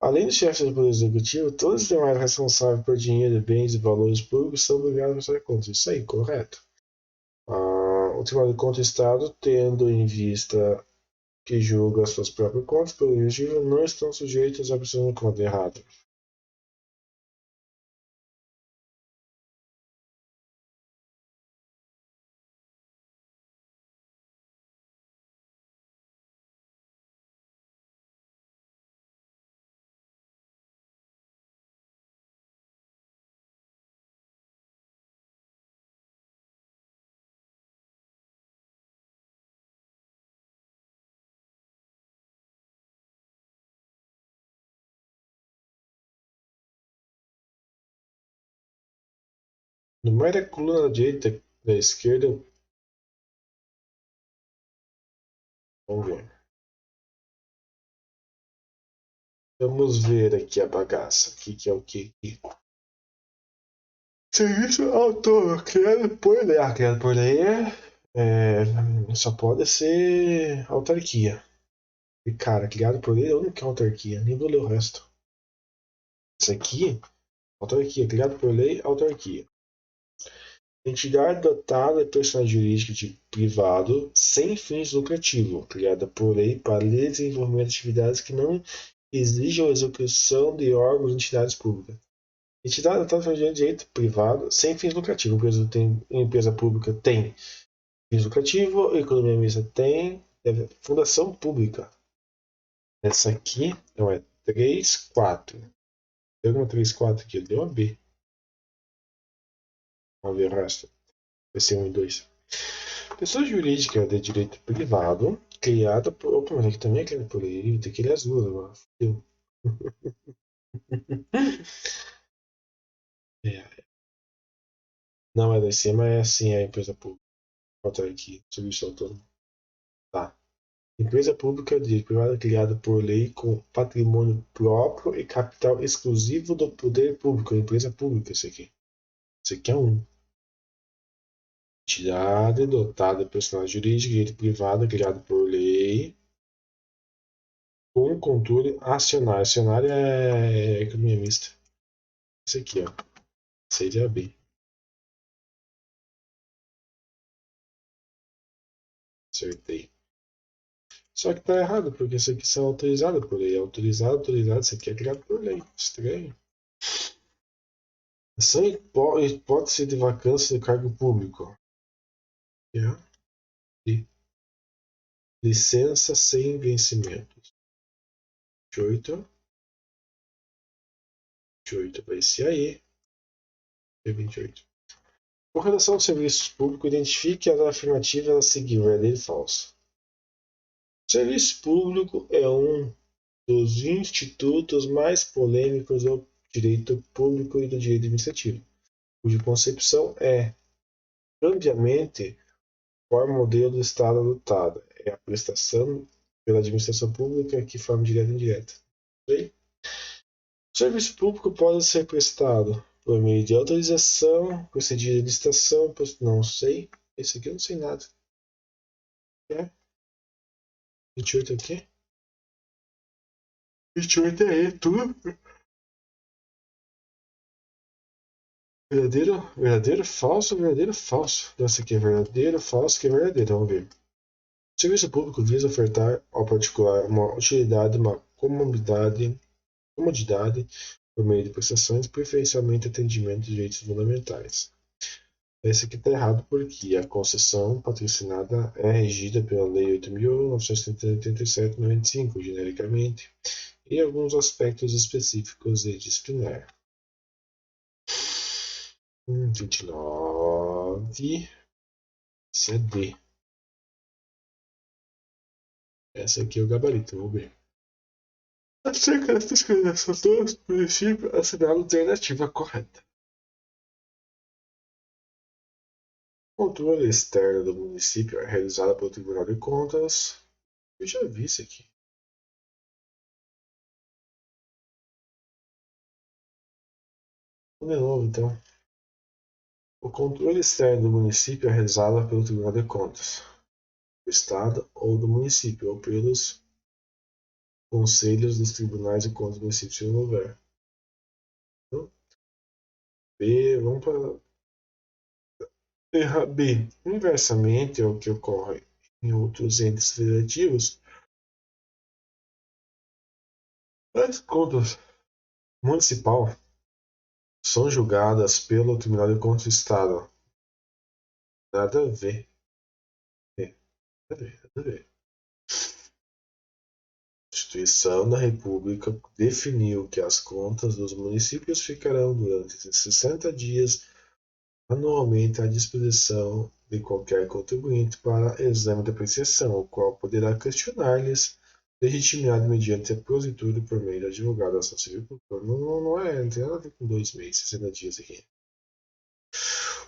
Além do chefe do Poder Executivo, todos os demais responsáveis por dinheiro, bens e valores públicos são obrigados a prestar contas. Isso aí, correto. O Tribunal de Contas do Estado, tendo em vista que julga as suas próprias contas, pelo Executivo, não estão sujeitos à prestação de contas. Errado. Numere a coluna da direita e da esquerda. Vamos ver. Vamos ver aqui a bagaça. O que é o que aqui? Serviço autônomo criado por lei. Criado por lei só pode ser autarquia. E, cara, criado por lei é a única autarquia. Nem vou ler o resto. Isso aqui, autarquia. Criado por lei, autarquia. Entidade dotada de personalidade jurídica de privado sem fins lucrativos, criada por lei para desenvolvimento de atividades que não exijam a execução de órgãos e entidades públicas. Entidade dotada de direito privado sem fins lucrativos. Empresa pública tem fins lucrativos, economia mista tem, fundação pública. Essa aqui então é 3, 4. Tem alguma 3, 4 aqui? Deu uma B. Vamos ver o resto. Vai ser 1 e 2. Pessoa jurídica de direito privado, criada por. Opa, mas aqui também é criada por ele. Tem que ler as duas agora. Fudeu. Não, é lá em cima é assim, é a empresa pública. Bota aqui, serviço autônomo. Tá. Empresa pública de direito privado criada por lei com patrimônio próprio e capital exclusivo do poder público. Empresa pública, isso aqui. Isso aqui é um. Entidade dotada de personalidade jurídica de direito privado criada por lei com controle acionário. Acionário é economia mista. Esse aqui, ó. Seria B. Acertei. Só que tá errado, porque isso aqui são autorizados por lei. Autorizado, isso aqui é criado por lei. Estranho. São hipótese de vacância de cargo público. Yeah. de licença sem vencimentos. 28. 28 vai ser aí. 28. Com relação aos serviços públicos, identifique as afirmativas a seguir, verdadeiro e falso. O serviço público é um dos institutos mais polêmicos do direito público e do direito administrativo, cuja concepção é, ampliamente, forma modelo do Estado adotado. É a prestação pela administração pública que forma direta e indireta. Okay? O serviço público pode ser prestado por meio de autorização, procedimento de licitação, não sei. Esse aqui eu não sei nada. É? 28 aqui? 28 é aí, tudo. Verdadeiro, verdadeiro, falso, verdadeiro, falso. Essa aqui é verdadeiro, falso, que é verdadeiro. Vamos ver. O serviço público visa ofertar ao particular uma utilidade, uma comodidade por meio de prestações, preferencialmente atendimento de direitos fundamentais. Esse aqui está errado porque a concessão patrocinada é regida pela Lei 8.987/95, genericamente, e alguns aspectos específicos e disciplinar. 29. Esse é D. Essa aqui é o gabarito, vamos ver. Acerca das fiscalizações do município, assinala a alternativa correta. O controle externo do município é realizado pelo Tribunal de Contas. Eu já vi isso aqui. De novo, então. O controle externo do município é realizado pelo Tribunal de Contas do Estado ou do município, ou pelos conselhos dos tribunais de contas do município, se não houver. Então, B, vamos para B. Inversamente ao que ocorre em outros entes federativos, as contas municipal são julgadas pelo Tribunal de Contas do Estado. Nada a ver. Nada a ver, nada a ver. A Constituição da República definiu que as contas dos municípios ficarão durante 60 dias anualmente à disposição de qualquer contribuinte para exame de apreciação, o qual poderá questionar-lhes legitimidade mediante a propositura por meio de advogado da ação civil. Não tem nada a ver com 2 meses, 60 dias aqui.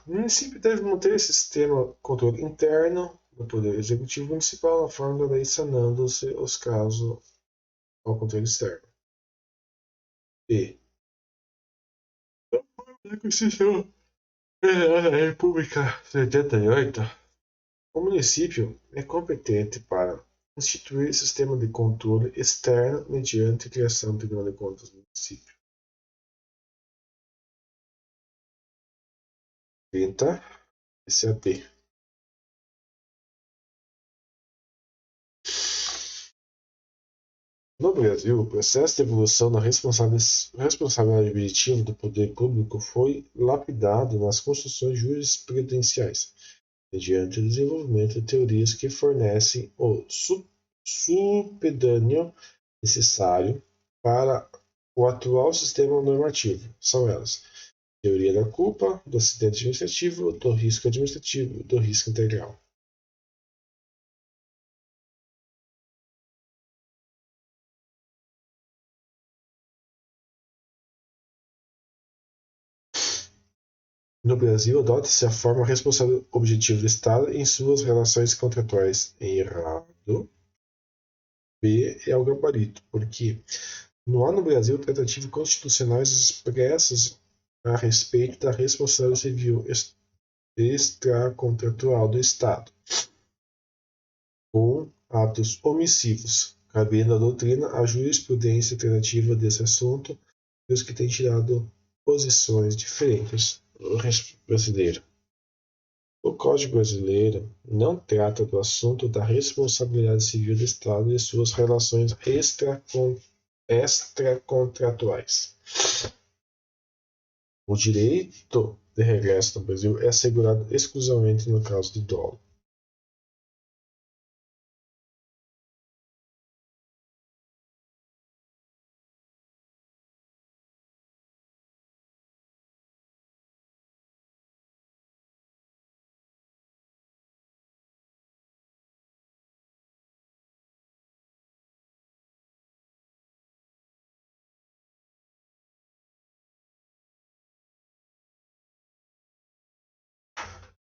O município deve manter esse sistema de controle interno do Poder Executivo Municipal na forma da lei, sanando-se os casos ao controle externo. E a Constituição Federal da República 78, o município é competente para instituir sistema de controle externo mediante a criação do Tribunal de Contas do município. 30. Esse é a B. No Brasil, o processo de evolução da responsabilidade objetiva do poder público foi lapidado nas construções jurisprudenciais, mediante o desenvolvimento de teorias que fornecem o supedâneo necessário para o atual sistema normativo. São elas: teoria da culpa, do acidente administrativo, do risco administrativo, do risco integral. No Brasil, adota-se a forma responsável objetiva do Estado em suas relações contratuais. Errado. B é o gabarito, porque não há no Brasil tratativas constitucionais expressas a respeito da responsabilidade civil extracontratual do Estado, com atos omissivos, cabendo à doutrina a jurisprudência tratativa desse assunto e os que têm tirado posições diferentes do brasileiro. O Código Brasileiro não trata do assunto da responsabilidade civil do Estado e suas relações extracontratuais. O direito de regresso no Brasil é assegurado exclusivamente no caso de dolo.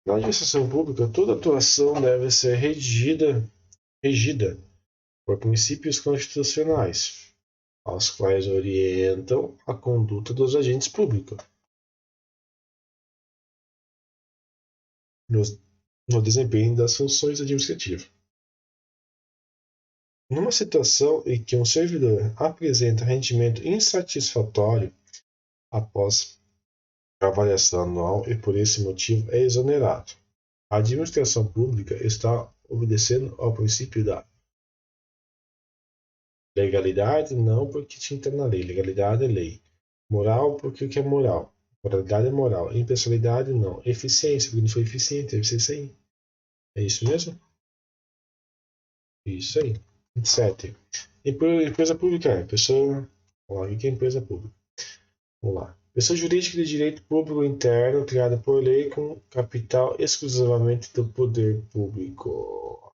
Na administração pública, toda atuação deve ser regida por princípios constitucionais, aos quais orientam a conduta dos agentes públicos no, no desempenho das funções administrativas. Numa situação em que um servidor apresenta rendimento insatisfatório após avaliação anual e por esse motivo é exonerado, a administração pública está obedecendo ao princípio da legalidade, não porque tinha que estar na lei. Legalidade é lei. Moral, porque o que é moral? Moralidade é moral. Impessoalidade, não. Eficiência, porque não foi eficiente, deve ser isso aí. É isso mesmo? Isso aí. 27. Empresa pública é pessoa. Vamos lá, o que é empresa pública? Vamos lá. Pessoa jurídica de direito público interno criada por lei com capital exclusivamente do poder público.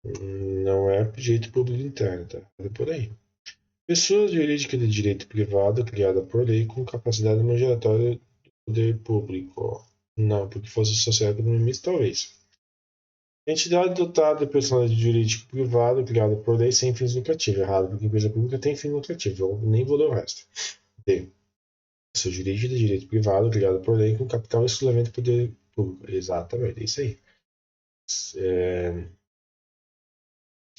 Não é direito público interno, tá? É por aí. Pessoa jurídica de direito privado criada por lei com capacidade majoratória do poder público. Não, porque fosse associado com mista, talvez. Entidade dotada de personalidade jurídica privada criada por lei sem fins lucrativos. Errado, porque empresa pública tem fim lucrativo. Eu nem vou ler o resto. D. Pessoa jurídica de direito privado criada por lei com capital exclusivamente do poder público. Exatamente, é isso aí.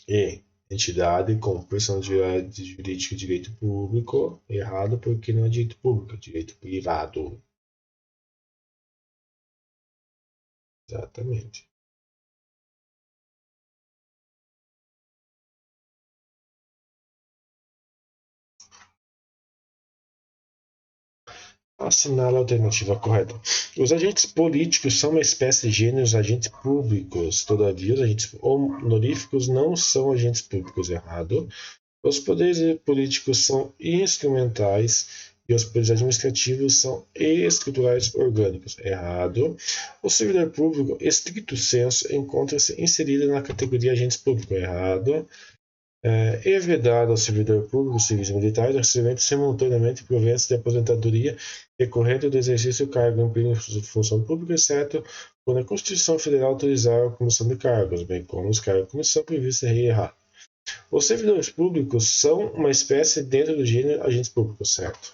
E. Entidade com personalidade jurídica de direito público. Errado, porque não é direito público, é direito privado. Exatamente. Assinale a alternativa correta. Os agentes políticos são uma espécie de gêneros agentes públicos. Todavia, os agentes honoríficos não são agentes públicos. Errado. Os poderes políticos são instrumentais e os poderes administrativos são estruturais orgânicos. Errado. O servidor público, estricto sensu, encontra-se inserido na categoria agentes públicos. Errado. É vedado ao servidor público, civis e militar, o recebimento simultaneamente de proventos de aposentadoria decorrente do exercício do cargo em função pública, exceto quando a Constituição Federal autorizar a comissão de cargos, bem como os cargos de comissão previstos em lei errada. Os servidores públicos são uma espécie dentro do gênero agentes públicos, certo?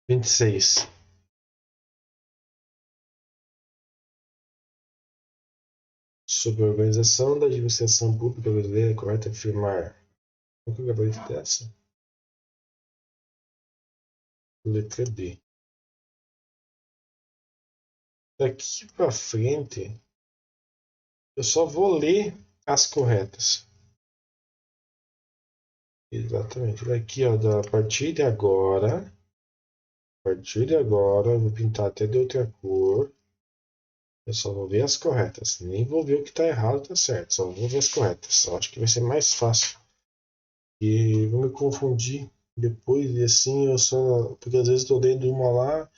Vinte e seis. Sobre a organização da administração pública brasileira, é correto afirmar. Qual que é o gabarito dessa? Letra D. Daqui para frente, eu só vou ler as corretas. Exatamente. Aqui, ó, a partir de agora, eu vou pintar até de outra cor. Eu só vou ver as corretas. Nem vou ver o que está errado ou está certo. Só vou ver as corretas. Eu acho que vai ser mais fácil. E vou me confundir depois. E assim eu só. Porque às vezes estou dentro de uma lá.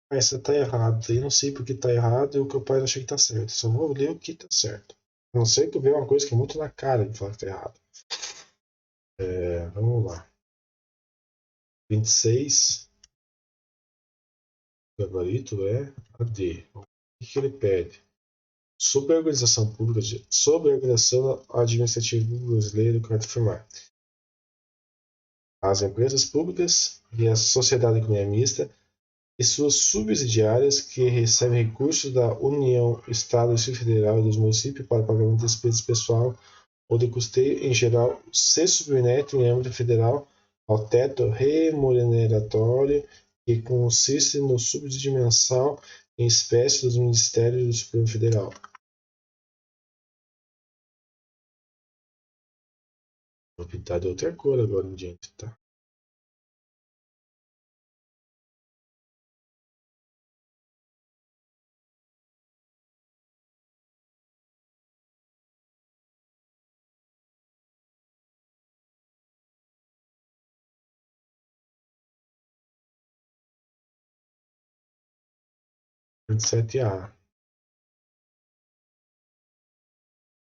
Essa tá errado. Eu não sei porque tá errado e o que o pai acha que tá certo. Só vou ler o que tá certo. A não ser que eu veja uma coisa que é muito na cara de falar que tá errado. Vamos lá. 26. O gabarito é a D. O que ele pede? Sobre a organização pública, sobre a organização administrativa brasileira, correto afirmar. As empresas públicas e a sociedade economia mista e suas subsidiárias que recebem recursos da União, Estado, Distrito Federal e dos municípios para pagamento de despesas pessoal ou de custeio em geral se submetem em âmbito federal ao teto remuneratório que consiste no subsídio mensal em espécie dos Ministérios do Supremo Federal. Vou pintar de outra cor agora em diante, tá? Vinte e sete a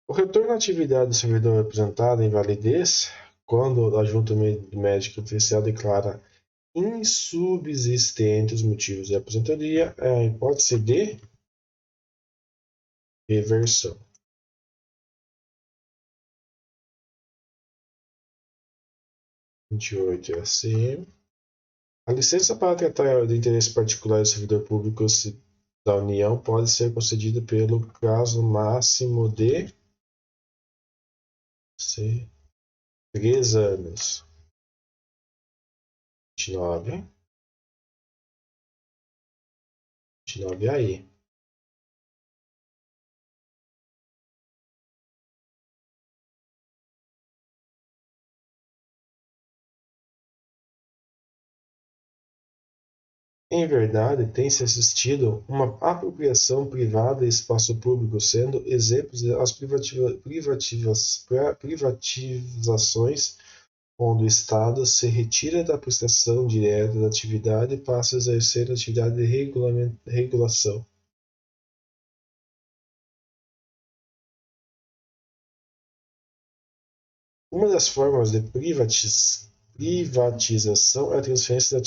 O retorno à atividade do servidor apresentado em validez quando a junta médica oficial declara insubsistentes os motivos de aposentadoria é a hipótese de reversão. 28 é assim. A licença para tratar de interesse particular do servidor público da União pode ser concedida pelo prazo máximo de 3 anos. 29. 29 aí. Em verdade, tem-se assistido uma apropriação privada de espaço público, sendo exemplos as privatizações, onde o Estado se retira da prestação direta da atividade e passa a exercer a atividade de regulação. Uma das formas de privatização é a transferência da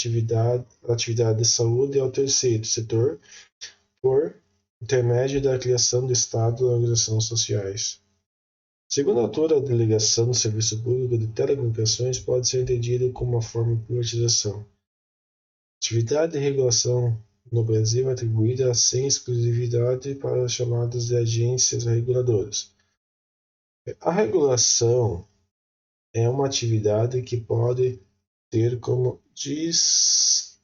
atividade de saúde ao terceiro setor por intermédio da criação do Estado e organizações sociais. Segundo a autora, a delegação do serviço público de telecomunicações pode ser entendida como uma forma de privatização. A atividade de regulação no Brasil é atribuída sem exclusividade para as chamadas de agências reguladoras. A regulação é uma atividade que pode ter como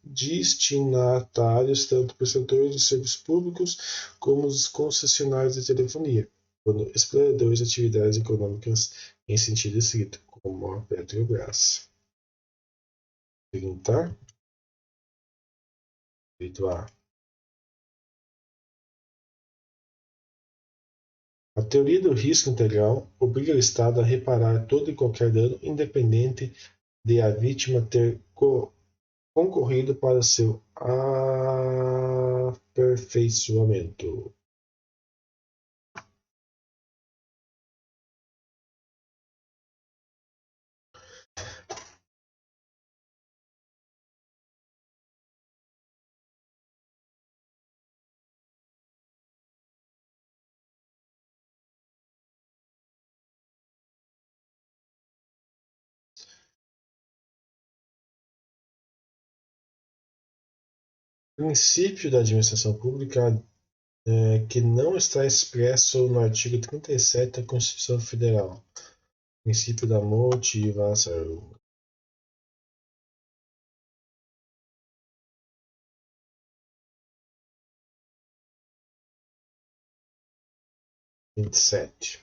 destinatários tanto prestadores de serviços públicos como os concessionários de telefonia, quando exploradores de atividades econômicas em sentido estrito, como a Petrobras. 30. A. A teoria do risco integral obriga o Estado a reparar todo e qualquer dano, independente de a vítima ter concorrido para seu aperfeiçoamento. Princípio da administração pública que não está expresso no artigo 37 da Constituição Federal. Princípio da motivação. 27.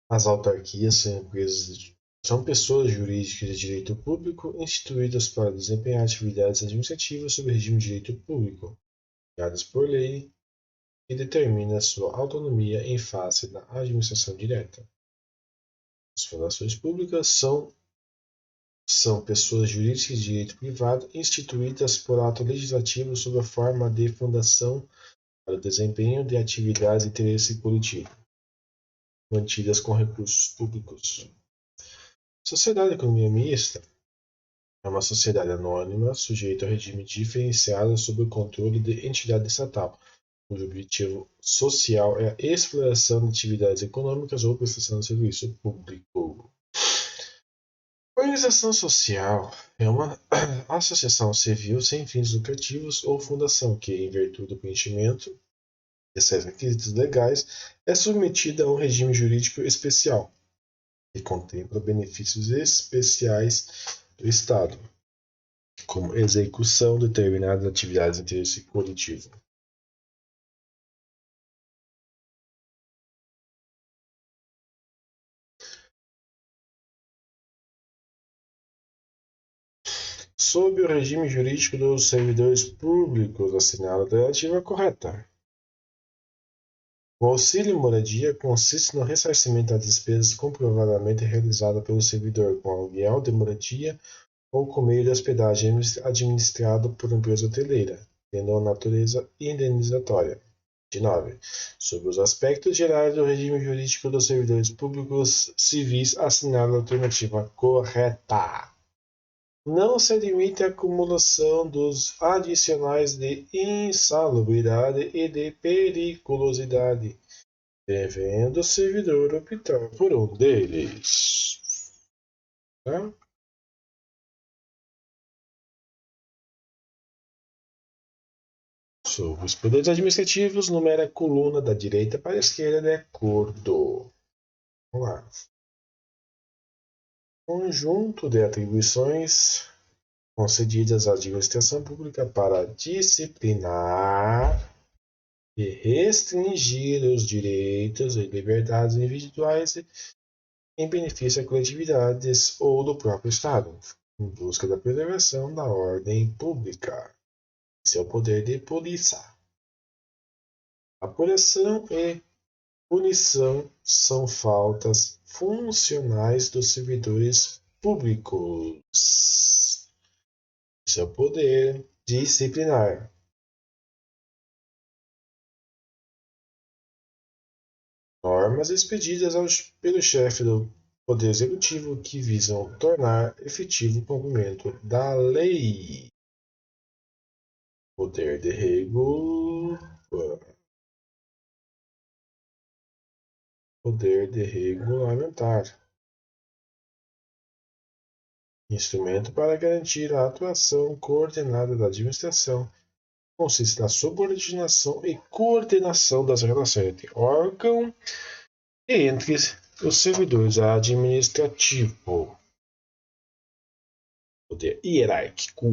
As autarquias são pessoas jurídicas de direito público instituídas para desempenhar atividades administrativas sob regime de direito público, criadas por lei, e determina sua autonomia em face da administração direta. As fundações públicas são pessoas jurídicas de direito privado instituídas por ato legislativo sob a forma de fundação para o desempenho de atividades de interesse coletivo, mantidas com recursos públicos. Sociedade de economia mista é uma sociedade anônima sujeita ao regime diferenciado sob o controle de entidade estatal, cujo objetivo social é a exploração de atividades econômicas ou prestação de serviço público. Organização social é uma associação civil sem fins lucrativos ou fundação que, em virtude do preenchimento desses requisitos legais, é submetida a um regime jurídico especial que contempla benefícios especiais do Estado, como execução de determinadas atividades de interesse coletivo. Sob o regime jurídico dos servidores públicos, assinala a alternativa correta. O auxílio moradia consiste no ressarcimento das despesas comprovadamente realizadas pelo servidor com aluguel de moradia ou com meio de hospedagem administrado por empresa hoteleira, tendo a natureza indenizatória. 29. Sobre os aspectos gerais do regime jurídico dos servidores públicos civis, assinala a alternativa correta. Não se admite a acumulação dos adicionais de insalubridade e de periculosidade, devendo o servidor optar por um deles. Tá? Sobre os poderes administrativos, numera a coluna da direita para a esquerda de acordo. Vamos lá. Conjunto de atribuições concedidas à administração pública para disciplinar e restringir os direitos e liberdades individuais em benefício a coletividades ou do próprio Estado, em busca da preservação da ordem pública e seu poder de polícia. Apuração e punição são faltas funcionais dos servidores públicos. Seu poder disciplinar. Normas expedidas pelo chefe do Poder Executivo que visam tornar efetivo o cumprimento da lei. Poder de regulamentar. Instrumento para garantir a atuação coordenada da administração. Consiste na subordinação e coordenação das relações entre órgão e entre os servidores administrativos. Poder hierárquico.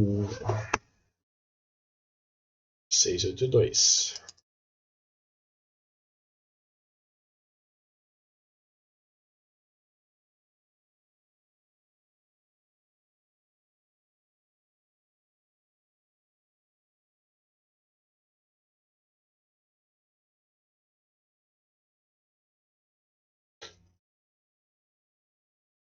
682.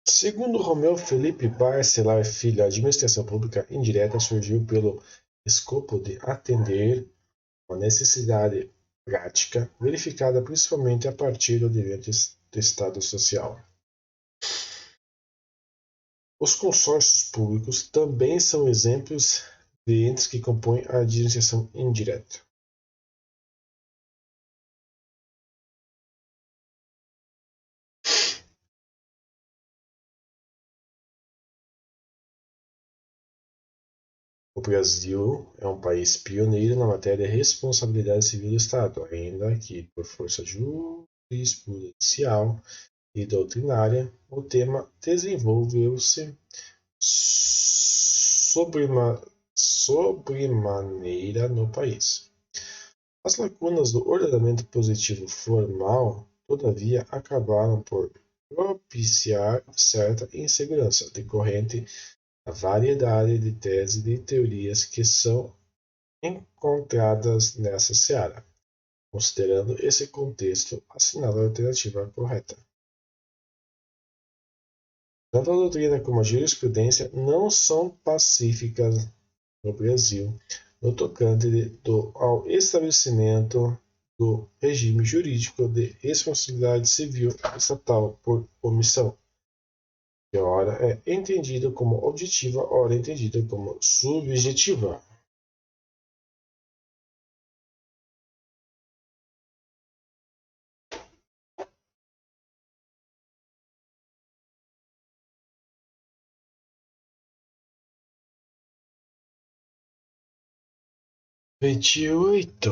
Segundo Romeu Felipe Barcelar Filho, a administração pública indireta surgiu pelo escopo de atender uma necessidade prática verificada principalmente a partir do advento do Estado Social. Os consórcios públicos também são exemplos de entes que compõem a administração indireta. O Brasil é um país pioneiro na matéria de responsabilidade civil do Estado, ainda que, por força jurisprudencial e doutrinária, o tema desenvolveu-se sobremaneira no país. As lacunas do ordenamento positivo formal, todavia, acabaram por propiciar certa insegurança decorrente da variedade de teses e de teorias que são encontradas nessa seara. Considerando esse contexto, assinala a alternativa correta. Tanto a doutrina como a jurisprudência não são pacíficas no Brasil no tocante ao estabelecimento do regime jurídico de responsabilidade civil estatal por omissão, que ora é entendido como objetiva, ora é entendido como subjetiva. 28.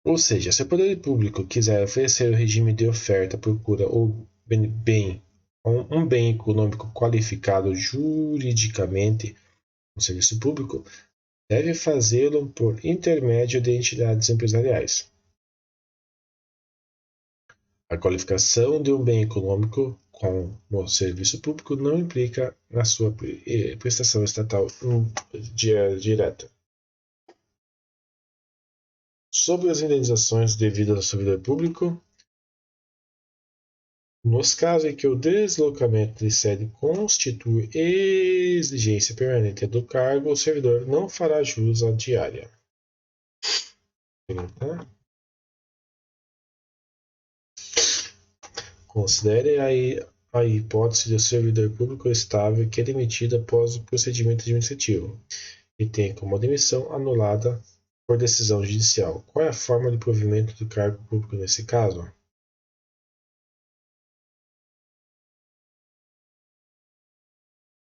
Ou seja, se o poder público quiser oferecer o regime de oferta, procura ou bem, um bem econômico qualificado juridicamente no serviço público, deve fazê-lo por intermédio de entidades empresariais. A qualificação de um bem econômico como serviço público não implica na sua prestação estatal direta. Sobre as indenizações devidas ao servidor público, nos casos em que o deslocamento de sede constitui exigência permanente do cargo, o servidor não fará jus à diária. Considere a hipótese de servidor público estável que é demitido após o procedimento administrativo e tem como demissão anulada por decisão judicial. Qual é a forma de provimento do cargo público nesse caso?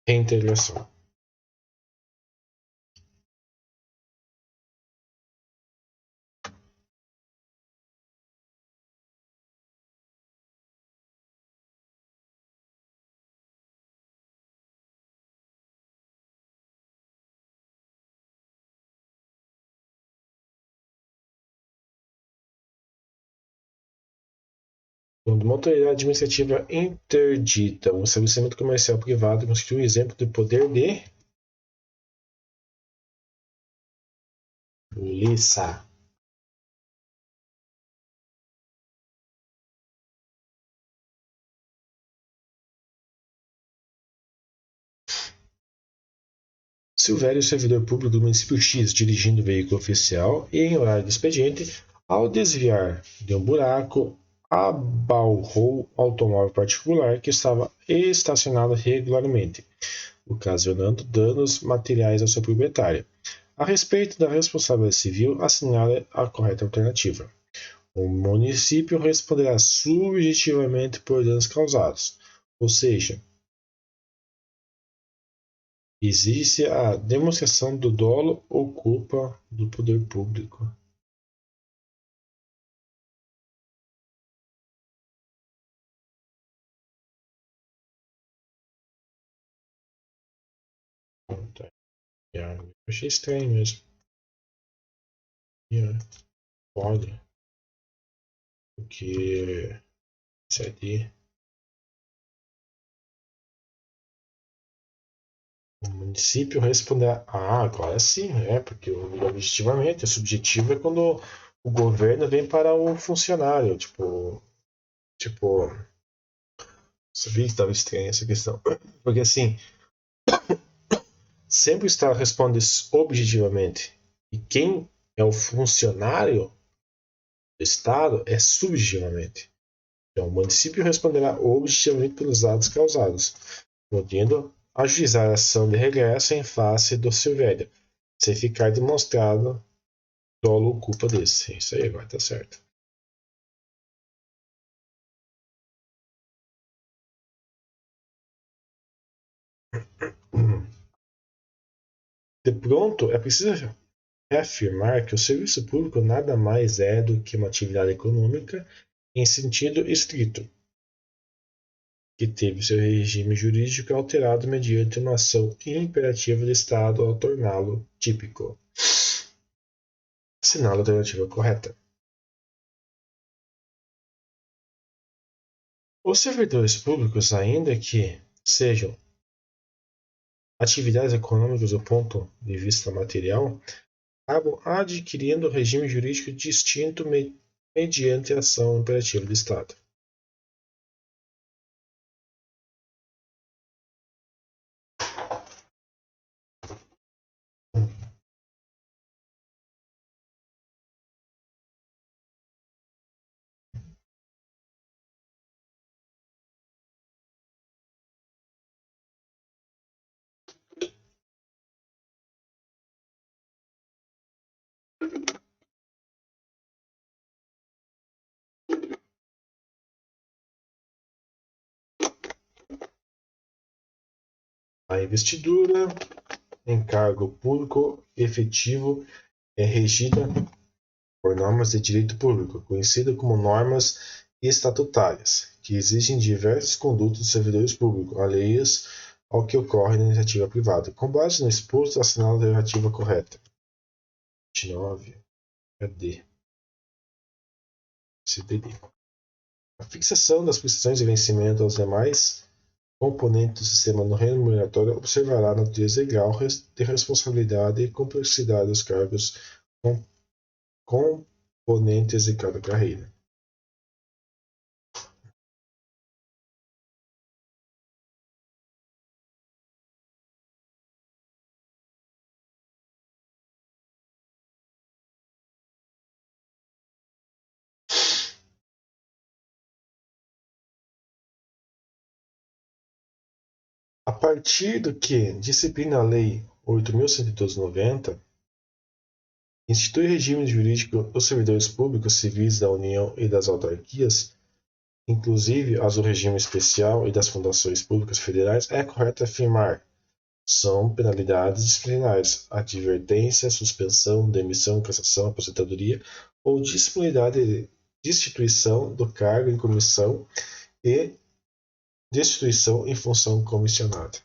Reintegração. Quando uma autoridade administrativa interdita um estabelecimento comercial privado, constitui um exemplo de poder de polícia. Se houver o servidor público do município X dirigindo o veículo oficial e em horário de expediente, ao desviar de um buraco, abalrou o automóvel particular que estava estacionado regularmente, ocasionando danos materiais ao seu proprietário. A respeito da responsabilidade civil, assinale a correta alternativa. O município responderá subjetivamente por danos causados, ou seja, existe a demonstração do dolo ou culpa do poder público. Eu achei estranho mesmo. Pode. Porque isso aqui, o município responderá. Ah, agora sim, porque o objetivamente, o subjetivo é quando o governo vem para o funcionário. Tipo, sabia que estava estranha essa questão. Porque assim, sempre o Estado responde objetivamente. E quem é o funcionário do Estado é subjetivamente. Então, o município responderá objetivamente pelos dados causados, podendo ajuizar a ação de regresso em face do Silvério, se ficar demonstrado dolo ou culpa desse. Isso aí agora tá certo. De pronto, é preciso reafirmar que o serviço público nada mais é do que uma atividade econômica em sentido estrito, que teve seu regime jurídico alterado mediante uma ação imperativa do Estado ao torná-lo típico. Assinale a alternativa correta. Os servidores públicos, ainda que sejam atividades econômicas do ponto de vista material, acabam adquirindo regime jurídico distinto mediante a ação imperativa do Estado. A investidura em cargo público efetivo é regida por normas de direito público, conhecidas como normas estatutárias, que exigem diversas condutas dos servidores públicos, alheias ao que ocorre na iniciativa privada. Com base no exposto, assinala a alternativa correta. 29. Cadê? CDD. A fixação das prestações de vencimento aos demais componentes do sistema remuneratório observará a natureza e grau de responsabilidade e complexidade dos cargos componentes de cada carreira. A partir do que disciplina a Lei 8.190, institui regime jurídico dos servidores públicos civis da União e das autarquias, inclusive as do regime especial e das fundações públicas federais, é correto afirmar: são penalidades disciplinares, advertência, suspensão, demissão, cassação, aposentadoria ou disponibilidade de destituição do cargo em comissão e destituição em função comissionada.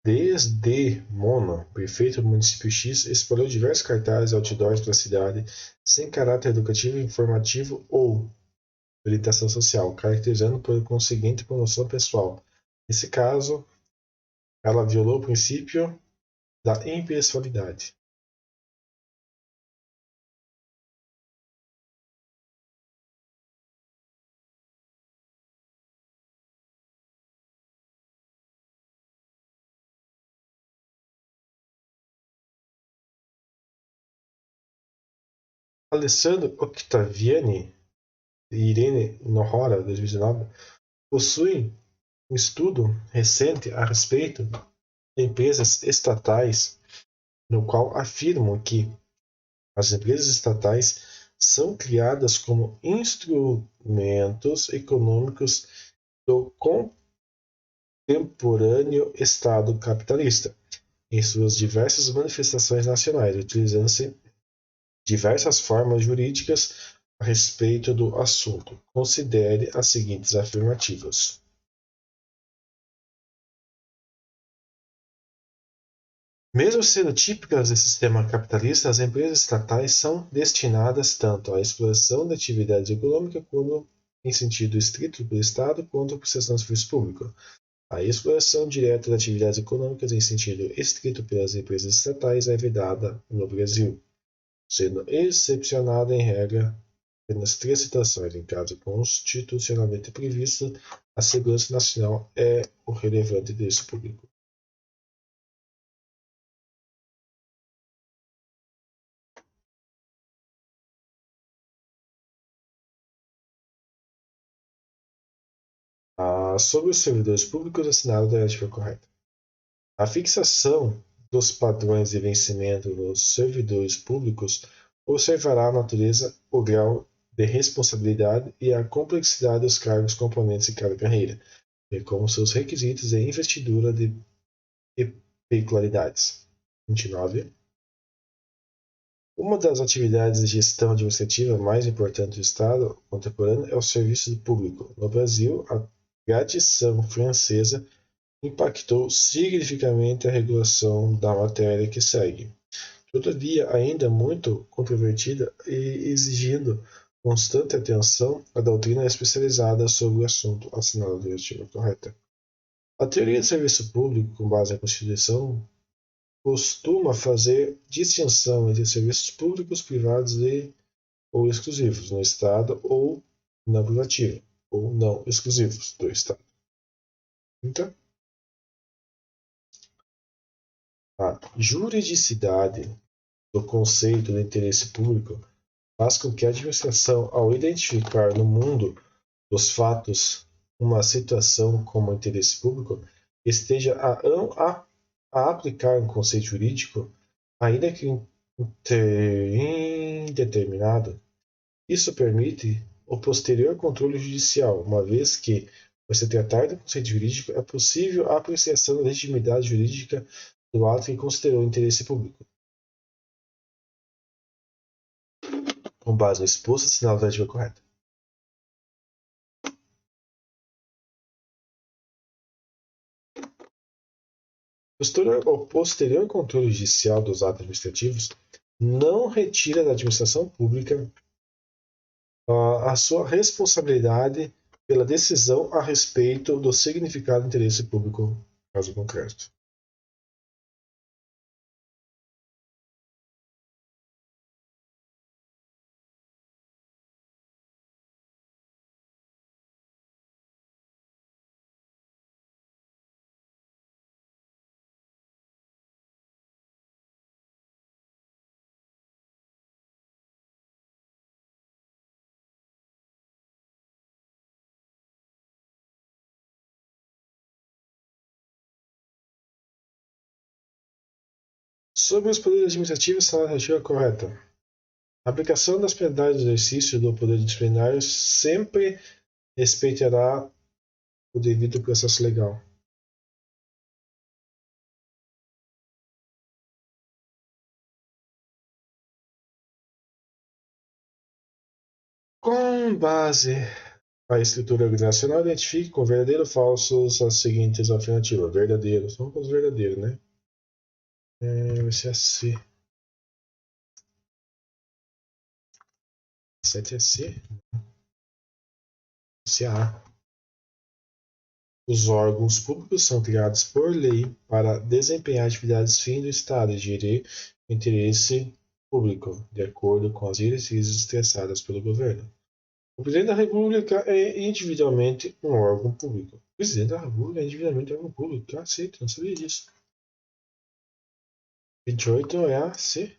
Desdemona, prefeito do município X, espalhou diversos cartazes e outdoors pela cidade sem caráter educativo, informativo ou orientação social, caracterizando por conseguinte promoção pessoal. Nesse caso, ela violou o princípio da impessoalidade. Alessandro Octaviani e Irene Nohora, 2019, possuem um estudo recente a respeito de empresas estatais, no qual afirmam que as empresas estatais são criadas como instrumentos econômicos do contemporâneo Estado capitalista, em suas diversas manifestações nacionais, utilizando-se diversas formas jurídicas a respeito do assunto. Considere as seguintes afirmativas. Mesmo sendo típicas do sistema capitalista, as empresas estatais são destinadas tanto à exploração da atividade econômica como em sentido estrito pelo Estado, quanto à prestação de serviço público. A exploração direta de atividades econômicas em sentido estrito pelas empresas estatais é vedada no Brasil, sendo excepcionada em regra apenas 3 situações. Em caso constitucionalmente previsto, a segurança nacional é o relevante interesse público. Sobre os servidores públicos, assinado a alternativa correta. A fixação dos padrões de vencimento nos servidores públicos observará a natureza, o grau de responsabilidade e a complexidade dos cargos componentes de cada carreira, bem como seus requisitos de investidura e peculiaridades. 29. Uma das atividades de gestão administrativa mais importantes do Estado contemporâneo é o serviço público. No Brasil, a tradição francesa impactou significativamente a regulação da matéria que segue. Todavia, ainda muito controvertida e exigindo constante atenção, a doutrina é especializada sobre o assunto, assinala a diretiva correta. A teoria do serviço público, com base na Constituição, costuma fazer distinção entre serviços públicos, privados ou exclusivos no Estado ou na privativa, ou não exclusivos do Estado. Então, A juridicidade do conceito de interesse público faz com que a administração, ao identificar no mundo dos fatos uma situação como interesse público, esteja a aplicar um conceito jurídico, ainda que indeterminado. Isso permite o posterior controle judicial, uma vez que, por se tratar de conceito jurídico, é possível a apreciação da legitimidade jurídica do ato que considerou interesse público. Com base no exposto, assinala a alternativa correta. O posterior controle judicial dos atos administrativos não retira da administração pública a sua responsabilidade pela decisão a respeito do significado do interesse público, caso concreto. Sobre os poderes administrativos, está a alternativa correta. A aplicação das penalidades do exercício do poder disciplinar sempre respeitará o devido processo legal. Com base na escritura organizacional, identifique com verdadeiro ou falsos as seguintes alternativas. Verdadeiro. Vamos para os verdadeiros, né? Vai ser a C. 7 é C. C é A. Os órgãos públicos são criados por lei para desempenhar atividades fim do Estado e gerir o interesse público, de acordo com as diretrizes traçadas pelo governo. O Presidente da República é individualmente um órgão público. O Presidente da República é individualmente um órgão público. Cacete, não sabia disso. 28 é a C.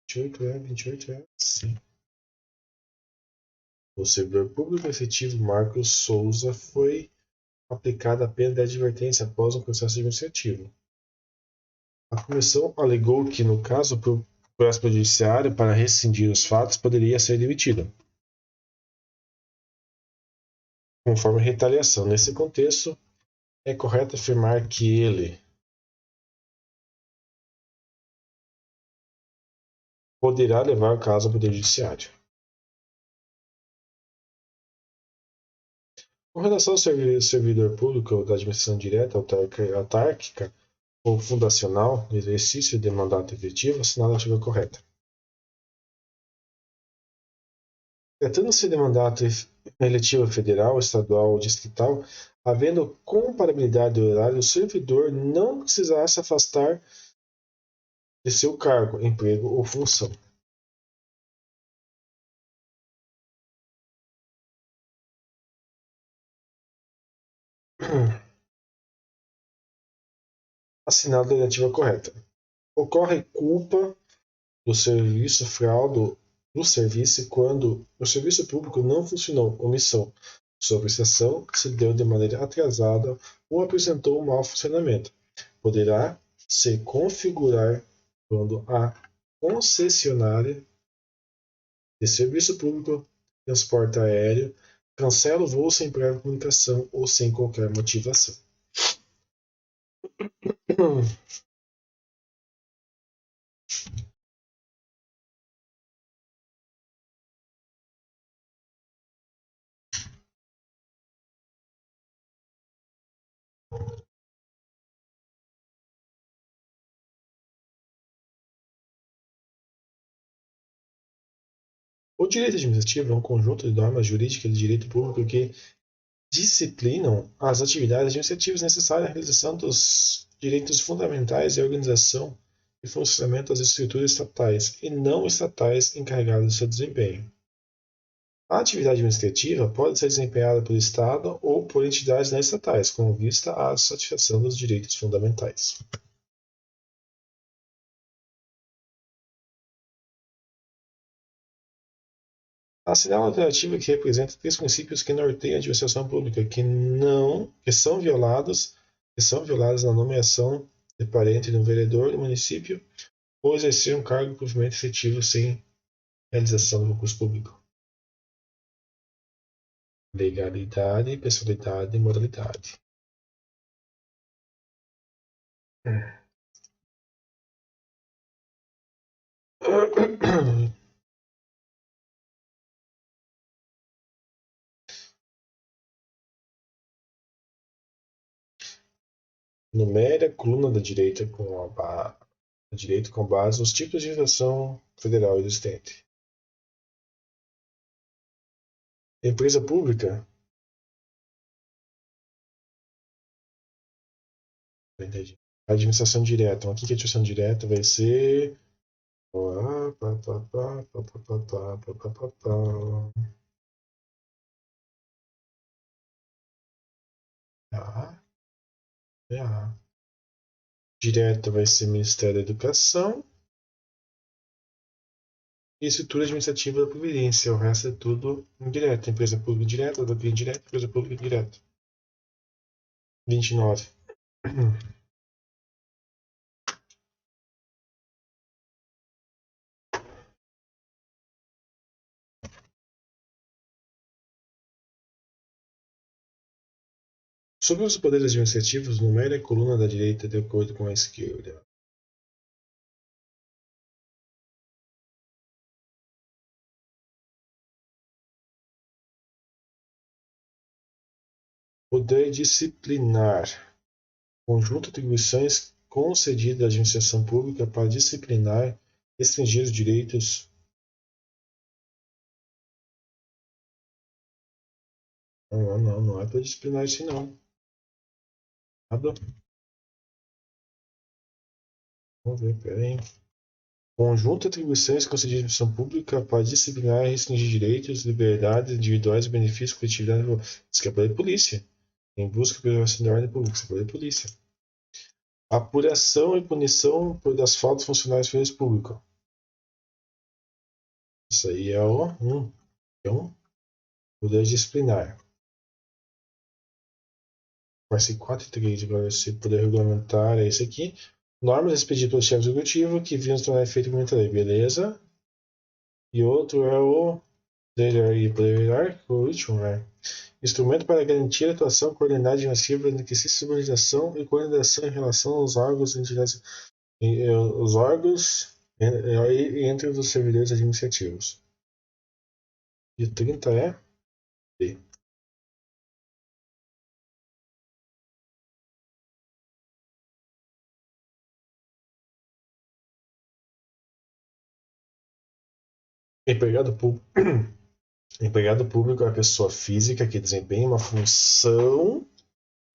28 é a C. O servidor público efetivo Marcos Souza foi aplicada a pena de advertência após um processo administrativo. A comissão alegou que, no caso, o processo judiciário para rescindir os fatos poderia ser demitido, conforme retaliação. Nesse contexto, é correto afirmar que ele poderá levar o caso ao Poder Judiciário. Com relação ao servidor público da administração direta, autárquica ou fundacional, no exercício de mandato efetivo, assinala a alternativa correta. Tratando-se de mandato eletivo federal, estadual ou distrital, havendo comparabilidade do horário, o servidor não precisará se afastar de seu cargo, emprego ou função. Assinala a alternativa correta. Ocorre culpa do serviço, fraude do serviço quando o serviço público não funcionou, omissão, sua prestação se deu de maneira atrasada ou apresentou um mau funcionamento. Poderá se configurar quando a concessionária de serviço público, transporte aéreo, cancela o voo sem prévia comunicação ou sem qualquer motivação. O direito administrativo é um conjunto de normas jurídicas de direito público que disciplinam as atividades administrativas necessárias à realização dos direitos fundamentais e à organização e funcionamento das estruturas estatais e não estatais encarregadas do seu desempenho. A atividade administrativa pode ser desempenhada pelo Estado ou por entidades não estatais, com vista à satisfação dos direitos fundamentais. Assinala a alternativa que representa três princípios que norteiam a administração pública, que são violadas na nomeação de parente de um vereador do município ou exercer um cargo de provimento efetivo sem realização do concurso público. Legalidade, pessoalidade e moralidade. Numere a coluna da direita com base nos tipos de legislação federal existente. Empresa pública. Entendi. Administração direta. Então, aqui que a administração direta vai ser. Direta vai ser Ministério da Educação. E estrutura administrativa da Previdência. O resto é tudo indireto. Empresa pública indireta, doutrina indireta, empresa pública indireta. 29. Sobre os poderes administrativos, numere a coluna da direita de acordo com a esquerda. Poder disciplinar. Conjunto de atribuições concedidas à administração pública para disciplinar, restringir os direitos. Não é para disciplinar isso não. Nada. Vamos ver, peraí. Conjunto de atribuições concedidas à administração pública para disciplinar e restringir direitos, liberdades individuais e benefícios coletividade. Isso que é poder de polícia. Em busca de preservação da ordem pública. Isso é poder de polícia. Apuração e punição das faltas funcionais do serviço público. Isso aí é o 1. Então, poder disciplinar. Vai ser 4 e 3. Agora, se poder regulamentar, é esse aqui. Normas expedidas pelo chefe executivo que visam tornar efeito a lei. Beleza. E outro é o poder o último, né? Instrumento para garantir a atuação coordenada administrativa no que se subordinação e coordenação em relação aos órgãos entre os servidores administrativos. E 30 é B. Empregado público. Empregado público é a pessoa física que desempenha uma função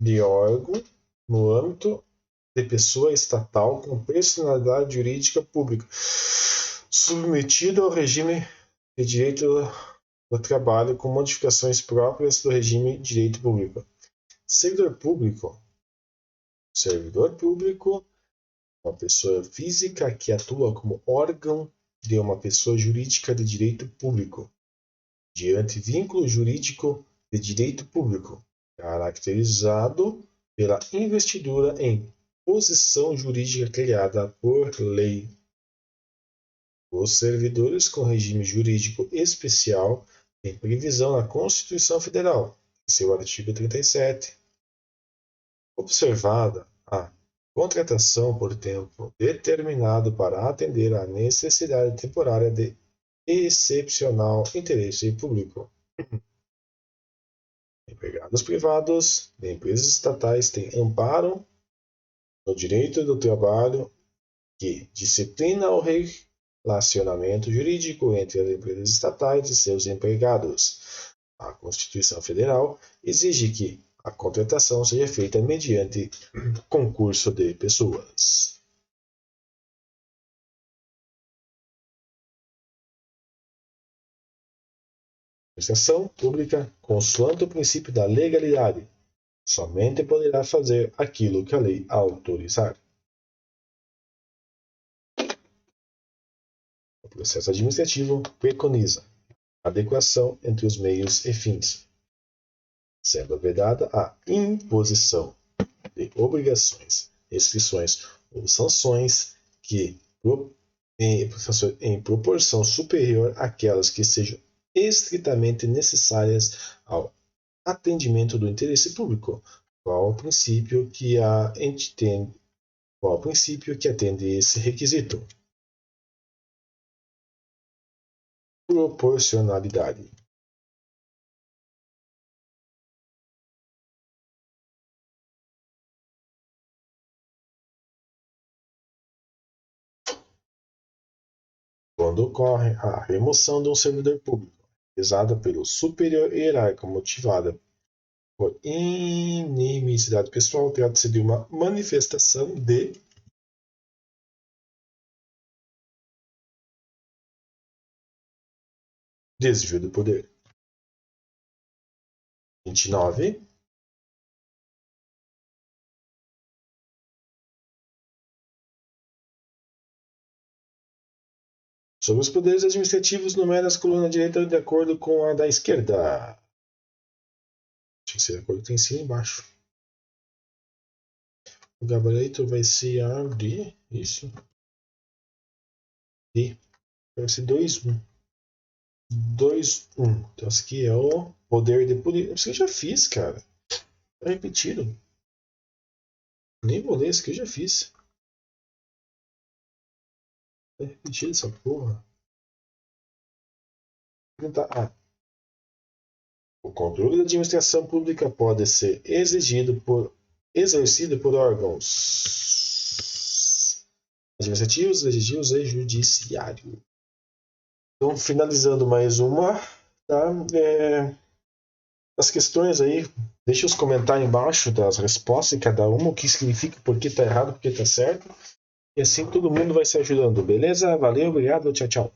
de órgão no âmbito de pessoa estatal com personalidade jurídica pública, submetido ao regime de direito do trabalho com modificações próprias do regime de direito público. Servidor público. Servidor público é uma pessoa física que atua como órgão de uma pessoa jurídica de direito público, diante vínculo jurídico de direito público, caracterizado pela investidura em posição jurídica criada por lei. Os servidores com regime jurídico especial têm previsão na Constituição Federal, em seu artigo 37. Observada a contratação por tempo determinado para atender à necessidade temporária de excepcional interesse público. Empregados privados de empresas estatais têm amparo no direito do trabalho que disciplina o relacionamento jurídico entre as empresas estatais e seus empregados. A Constituição Federal exige que a contratação seja feita mediante concurso de pessoas. administração pública, consoante o princípio da legalidade, somente poderá fazer aquilo que a lei autorizar. O processo administrativo preconiza adequação entre os meios e fins, sendo vedada a imposição de obrigações, restrições ou sanções que, em proporção superior àquelas que sejam estritamente necessárias ao atendimento do interesse público, qual o princípio que atende esse requisito? Proporcionalidade. Quando ocorre a remoção de um servidor público, realizada pelo superior hierárquico motivada por inimizade pessoal, trata-se de uma manifestação de desvio do poder. 29. Sobre os poderes administrativos, numera as colunas direita de acordo com a da esquerda. Tinha que ser de acordo com o que tem em cima e embaixo. O gabarito vai ser a D. Isso. D. Vai ser 2, 1. 2, 1. Então, isso aqui é o poder de polícia. Isso aqui eu já fiz, cara. Tá repetido. Nem vou ler, isso aqui eu já fiz. Tá repetido essa porra. O controle da administração pública pode ser exercido por órgãos administrativos, legislativos e judiciário. Então, finalizando mais uma, tá? As questões aí, deixa os comentários embaixo das respostas de cada uma, o que significa, por que está errado, por que está certo. E assim todo mundo vai se ajudando, beleza? Valeu, obrigado, tchau, tchau.